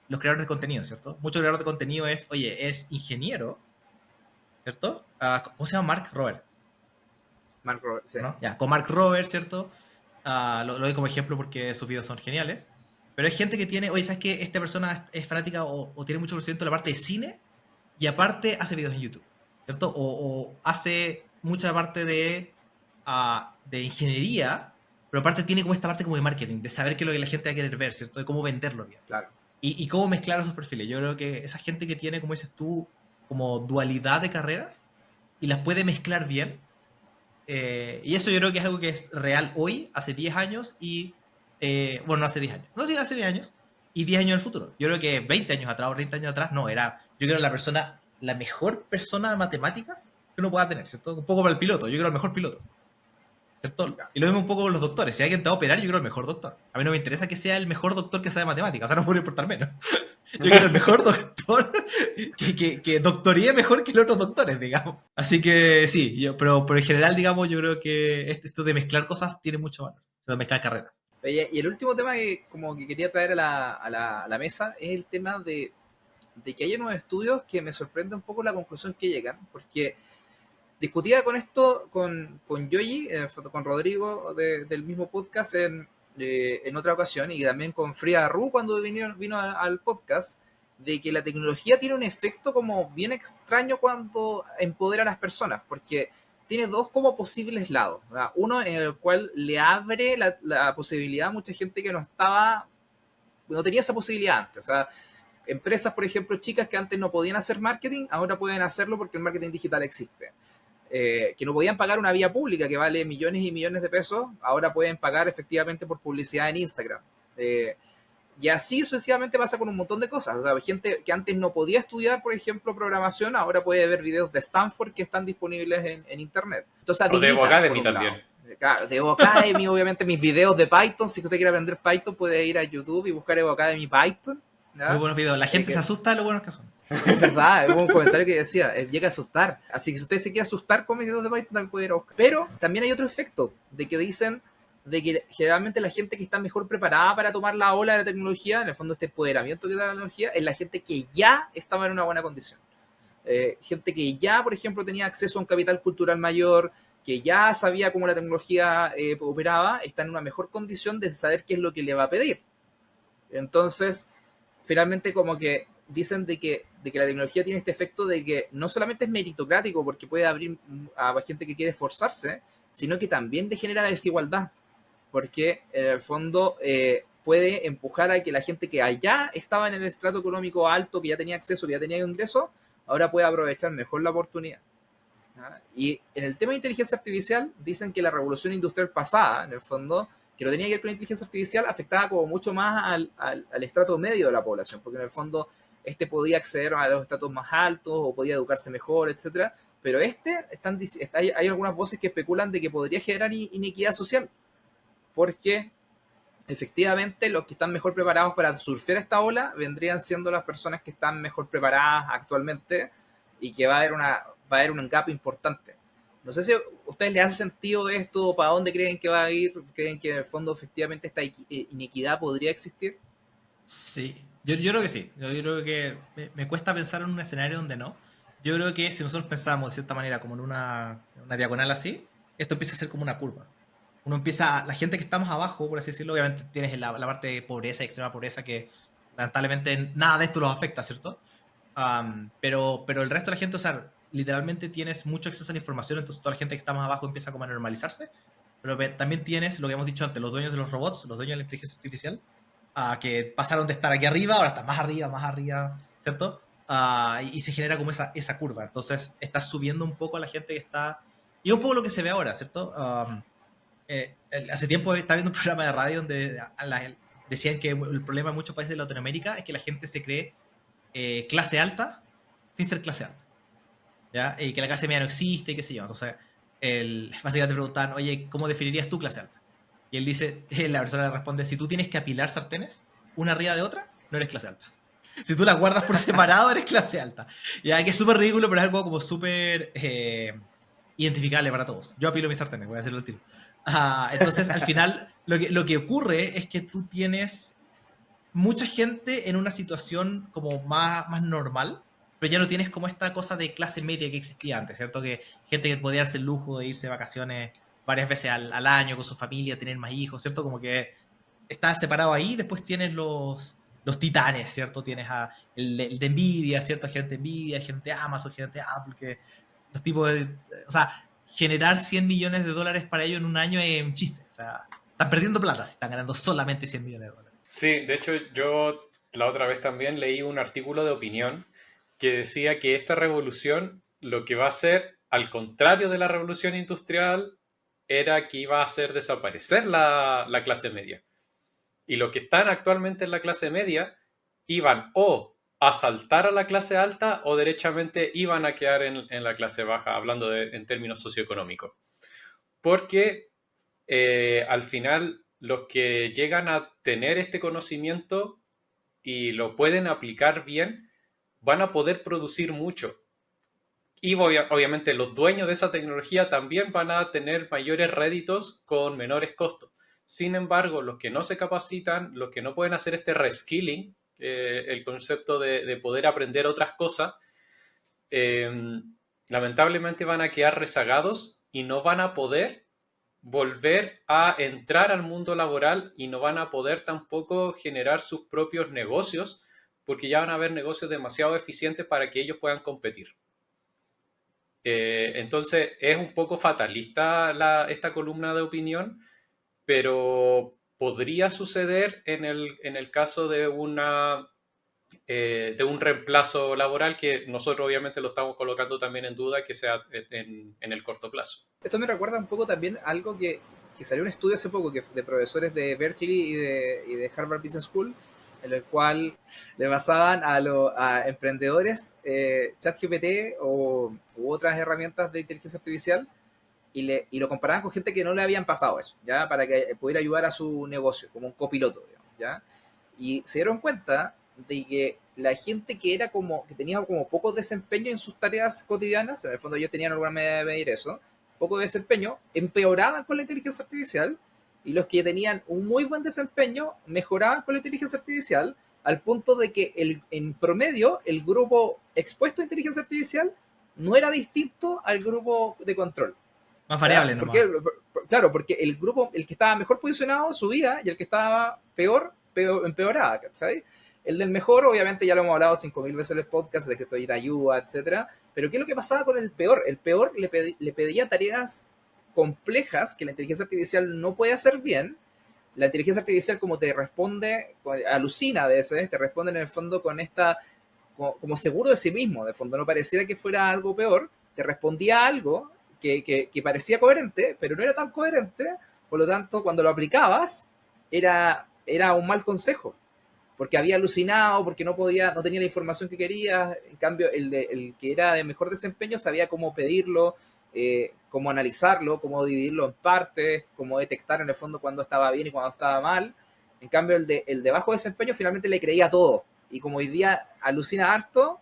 Speaker 2: los creadores de contenido, ¿cierto? Muchos creadores de contenido es ingeniero, ¿cierto? ¿Cómo se llama? Mark Robert.
Speaker 1: Mark Roberts, sí.
Speaker 2: ¿No? Ya, con Mark Robert, ¿cierto? Lo doy como ejemplo porque sus videos son geniales. Pero hay gente que tiene, oye, ¿sabes qué? Esta persona es fanática o tiene mucho conocimiento en la parte de cine y aparte hace videos en YouTube, ¿cierto? O hace mucha parte de ingeniería, pero aparte tiene como esta parte como de marketing, de saber qué es lo que la gente va a querer ver, ¿cierto? De cómo venderlo bien.
Speaker 1: Claro.
Speaker 2: Y cómo mezclar esos perfiles. Yo creo que esa gente que tiene, como dices tú, como dualidad de carreras y las puede mezclar bien. Y eso yo creo que es algo que es real hoy, hace 10 años y... bueno, no hace 10 años. No, sí, hace 10 años y 10 años en el futuro. Yo creo que 20 años atrás o 30 años atrás, no, era... Yo creo la mejor persona de matemáticas que uno pueda tener, ¿cierto? Un poco para el piloto, yo creo el mejor piloto. ¿Cierto? Y lo mismo un poco con los doctores. Si alguien te va a operar, yo creo el mejor doctor. A mí no me interesa que sea el mejor doctor que sabe matemáticas, o sea, no me puede importar menos. Yo quiero el mejor doctor que doctoríe mejor que los otros doctores, digamos. Así que sí, pero en general, digamos, yo creo que esto de mezclar cosas tiene mucho valor. De mezclar carreras.
Speaker 1: Oye, y el último tema que como que quería traer a la mesa es el tema de que hay unos estudios que me sorprende un poco la conclusión que llegan, porque discutía con esto con Yoyi, con Rodrigo del mismo podcast en otra ocasión, y también con Frida Ru cuando vino al podcast, de que la tecnología tiene un efecto como bien extraño cuando empodera a las personas, porque tiene dos como posibles lados, ¿verdad? Uno en el cual le abre la posibilidad a mucha gente que no tenía esa posibilidad antes, o sea, empresas, por ejemplo, chicas que antes no podían hacer marketing, ahora pueden hacerlo porque el marketing digital existe. Que no podían pagar una vía pública que vale millones y millones de pesos, ahora pueden pagar efectivamente por publicidad en Instagram. Y así sucesivamente pasa con un montón de cosas. O sea, gente que antes no podía estudiar, por ejemplo, programación, ahora puede ver videos de Stanford que están disponibles en Internet. Entonces,
Speaker 3: O de Evo Academy también.
Speaker 1: Claro, de Evo Academy, obviamente, mis videos de Python. Si usted quiere aprender Python, puede ir a YouTube y buscar Evo Academy Python. ¿Ya?
Speaker 2: Muy buenos videos. La gente se asusta de lo buenos que son.
Speaker 1: Sí, es verdad, hubo un comentario que decía, llega a asustar. Así que si usted se quiere asustar con mis videos de Python, también puede ir a buscar. Pero también hay otro efecto, de que dicen de que generalmente la gente que está mejor preparada para tomar la ola de la tecnología, en el fondo este empoderamiento que da la tecnología, es la gente que ya estaba en una buena condición. Gente que ya, por ejemplo, tenía acceso a un capital cultural mayor, que ya sabía cómo la tecnología operaba, está en una mejor condición de saber qué es lo que le va a pedir. Entonces, finalmente como que dicen de que la tecnología tiene este efecto de que no solamente es meritocrático porque puede abrir a gente que quiere esforzarse, sino que también genera desigualdad, porque en el fondo puede empujar a que la gente que allá estaba en el estrato económico alto, que ya tenía acceso, que ya tenía ingreso, ahora puede aprovechar mejor la oportunidad. ¿Ah? Y en el tema de inteligencia artificial, dicen que la revolución industrial pasada, en el fondo, que no tenía que ver con la inteligencia artificial, afectaba como mucho más al estrato medio de la población, porque en el fondo podía acceder a los estratos más altos o podía educarse mejor, etcétera. Pero hay algunas voces que especulan de que podría generar inequidad social, porque efectivamente los que están mejor preparados para surfear esta ola vendrían siendo las personas que están mejor preparadas actualmente y que va a haber un gap importante. No sé si a ustedes les hace sentido esto, para dónde creen que va a ir, creen que en el fondo efectivamente esta inequidad podría existir.
Speaker 2: Sí, yo creo que sí. Yo creo que me cuesta pensar en un escenario donde no. Yo creo que si nosotros pensamos de cierta manera como en una diagonal así, esto empieza a ser como una curva. La gente que estamos abajo, por así decirlo, obviamente tienes la parte de pobreza, extrema pobreza, que lamentablemente nada de esto los afecta, ¿cierto? Pero el resto de la gente, o sea, literalmente tienes mucho acceso a la información, entonces toda la gente que está más abajo empieza como a normalizarse, pero también tienes lo que hemos dicho antes, los dueños de los robots, los dueños de la inteligencia artificial, que pasaron de estar aquí arriba, ahora están más arriba, ¿cierto? Y se genera como esa curva, entonces estás subiendo un poco a la gente que está, y un poco lo que se ve ahora, ¿cierto? Hace tiempo estaba viendo un programa de radio donde decían que el problema en muchos países de Latinoamérica es que la gente se cree clase alta sin ser clase alta, ¿ya? Y que la clase media no existe y qué sé yo. Entonces, básicamente preguntaban, oye, ¿cómo definirías tu clase alta? Y él dice, la persona le responde, si tú tienes que apilar sartenes, una arriba de otra, no eres clase alta. Si tú las guardas por separado, eres clase alta. Ya que es súper ridículo, pero es algo como súper identificable para todos. Yo apilo mis sartenes, voy a hacerlo al tiro. Entonces, al final, lo que ocurre es que tú tienes mucha gente en una situación como más normal, pero ya no tienes como esta cosa de clase media que existía antes, ¿cierto? Que gente que podía darse el lujo de irse de vacaciones varias veces al año con su familia, tener más hijos, ¿cierto? Como que estás separado ahí, después tienes los titanes, ¿cierto? Tienes el de Nvidia, ¿cierto? Gente de Nvidia, gente de Amazon, gente de Apple, que los tipos de... O sea, generar $100 millones para ellos en un año es un chiste. O sea, están perdiendo plata si están ganando solamente $100 millones.
Speaker 3: Sí, de hecho yo la otra vez también leí un artículo de opinión que decía que esta revolución lo que va a hacer, al contrario de la revolución industrial, era que iba a hacer desaparecer la clase media. Y los que están actualmente en la clase media iban o a saltar a la clase alta o derechamente iban a quedar en la clase baja, hablando en términos socioeconómicos. Porque al final los que llegan a tener este conocimiento y lo pueden aplicar bien, van a poder producir mucho. Y obviamente los dueños de esa tecnología también van a tener mayores réditos con menores costos. Sin embargo, los que no se capacitan, los que no pueden hacer este reskilling, el concepto de poder aprender otras cosas, lamentablemente van a quedar rezagados y no van a poder volver a entrar al mundo laboral y no van a poder tampoco generar sus propios negocios porque ya van a haber negocios demasiado eficientes para que ellos puedan competir. Entonces es un poco fatalista esta columna de opinión, pero podría suceder en el caso de un reemplazo laboral que nosotros obviamente lo estamos colocando también en duda que sea en el corto plazo.
Speaker 1: Esto me recuerda un poco también a algo que salió un estudio hace poco de profesores de Berkeley y de Harvard Business School, en el cual le basaban a emprendedores ChatGPT u otras herramientas de inteligencia artificial y lo comparaban con gente que no le habían pasado eso, ¿ya? Para que pudiera ayudar a su negocio, como un copiloto, digamos, ¿ya? Y se dieron cuenta de que la gente que tenía como poco desempeño en sus tareas cotidianas, en el fondo ellos tenían alguna manera de medir eso, poco desempeño, empeoraban con la inteligencia artificial, y los que tenían un muy buen desempeño mejoraban con la inteligencia artificial, al punto de que en promedio el grupo expuesto a inteligencia artificial no era distinto al grupo de control.
Speaker 2: Más variable, ¿no?
Speaker 1: Claro, porque el que estaba mejor posicionado subía y el que estaba peor empeoraba, ¿sabes? El del mejor, obviamente, ya lo hemos hablado 5.000 veces en el podcast, de que esto ayuda, etcétera. Pero ¿qué es lo que pasaba con el peor? El peor le pedía tareas complejas que la inteligencia artificial no puede hacer bien. La inteligencia artificial, como te responde, alucina a veces, te responde en el fondo con como seguro de sí mismo. De fondo no pareciera que fuera algo peor, te respondía algo que parecía coherente, pero no era tan coherente. Por lo tanto, cuando lo aplicabas, era un mal consejo, porque había alucinado, porque no tenía la información que quería. En cambio, el que era de mejor desempeño sabía cómo pedirlo, cómo analizarlo, cómo dividirlo en partes, cómo detectar en el fondo cuando estaba bien y cuando estaba mal. En cambio, el de bajo desempeño finalmente le creía todo, y como hoy día alucina harto,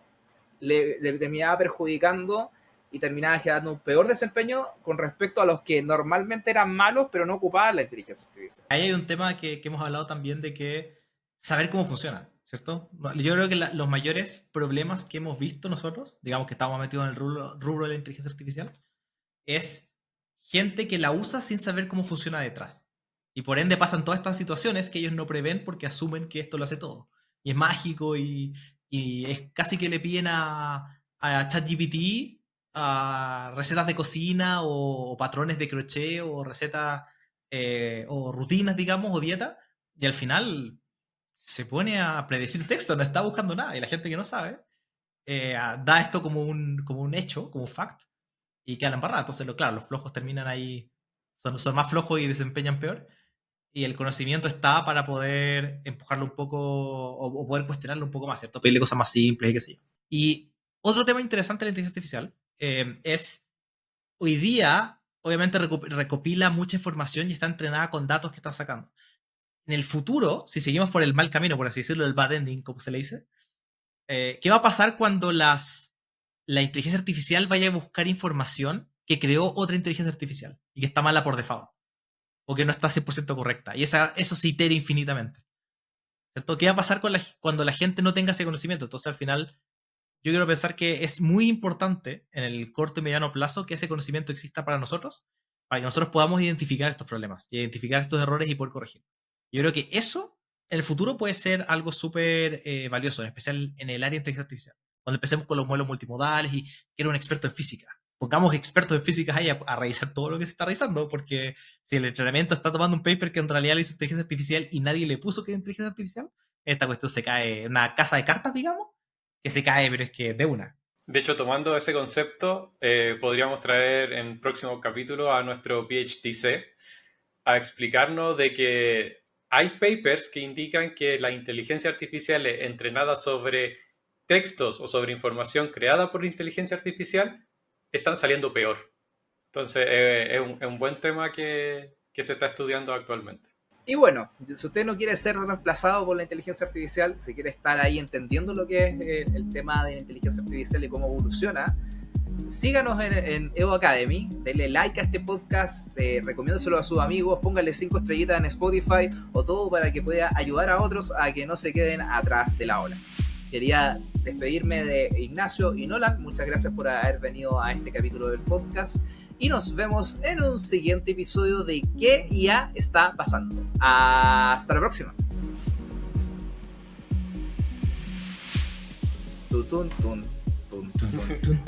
Speaker 1: le terminaba perjudicando y terminaba generando un peor desempeño con respecto a los que normalmente eran malos, pero no ocupaban la inteligencia artificial.
Speaker 2: Ahí hay un tema que hemos hablado también de que saber cómo funciona, ¿cierto? Yo creo que los mayores problemas que hemos visto nosotros, digamos que estamos metidos en el rubro de la inteligencia artificial, es gente que la usa sin saber cómo funciona detrás. Y por ende pasan todas estas situaciones que ellos no prevén porque asumen que esto lo hace todo. Y es mágico y es casi que le piden a ChatGPT a recetas de cocina o patrones de crochet o recetas o rutinas, digamos, o dieta. Y al final se pone a predecir texto, no está buscando nada. Y la gente que no sabe da esto como un hecho, como un fact, y quedan embarrados. Entonces, claro, los flojos terminan ahí, son más flojos y desempeñan peor. Y el conocimiento está para poder empujarlo un poco o poder cuestionarlo un poco más, ¿cierto? Pedirle cosas más simples y qué sé yo. Y otro tema interesante de la inteligencia artificial es, hoy día, obviamente recopila mucha información y está entrenada con datos que está sacando. En el futuro, si seguimos por el mal camino, por así decirlo, el bad ending, como se le dice, ¿qué va a pasar cuando la inteligencia artificial vaya a buscar información que creó otra inteligencia artificial y que está mala por default? O que no está 100% correcta. Y eso se itera infinitamente. ¿cierto? ¿Qué va a pasar cuando la gente no tenga ese conocimiento? Entonces, al final, yo quiero pensar que es muy importante en el corto y mediano plazo que ese conocimiento exista para que nosotros podamos identificar estos problemas, identificar estos errores y poder corregir. Yo creo que eso en el futuro puede ser algo súper valioso, en especial en el área de inteligencia artificial. Cuando empecemos con los modelos multimodales y que era un experto en física. Pongamos expertos en física ahí a revisar todo lo que se está revisando, porque si el entrenamiento está tomando un paper que en realidad lo hizo inteligencia artificial y nadie le puso que era inteligencia artificial, esta cuestión se cae, una casa de cartas, digamos, que se cae, pero es que de una.
Speaker 3: De hecho, tomando ese concepto, podríamos traer en próximo capítulo a nuestro PhDC a explicarnos de que hay papers que indican que la inteligencia artificial entrenada sobre textos o sobre información creada por la inteligencia artificial están saliendo peor. Entonces, es un buen tema que se está estudiando actualmente.
Speaker 1: Y bueno, si usted no quiere ser reemplazado por la inteligencia artificial, si quiere estar ahí entendiendo lo que es el tema de la inteligencia artificial y cómo evoluciona, síganos en Evo Academy, denle like a este podcast, recomiéndoselo a sus amigos, pónganle 5 estrellitas en Spotify o todo para que pueda ayudar a otros a que no se queden atrás de la ola. Quería despedirme de Ignacio y Nolan, muchas gracias por haber venido a este capítulo del podcast y nos vemos en un siguiente episodio de ¿Qué ya está pasando? Hasta la próxima. Tun, tun, tun, tun.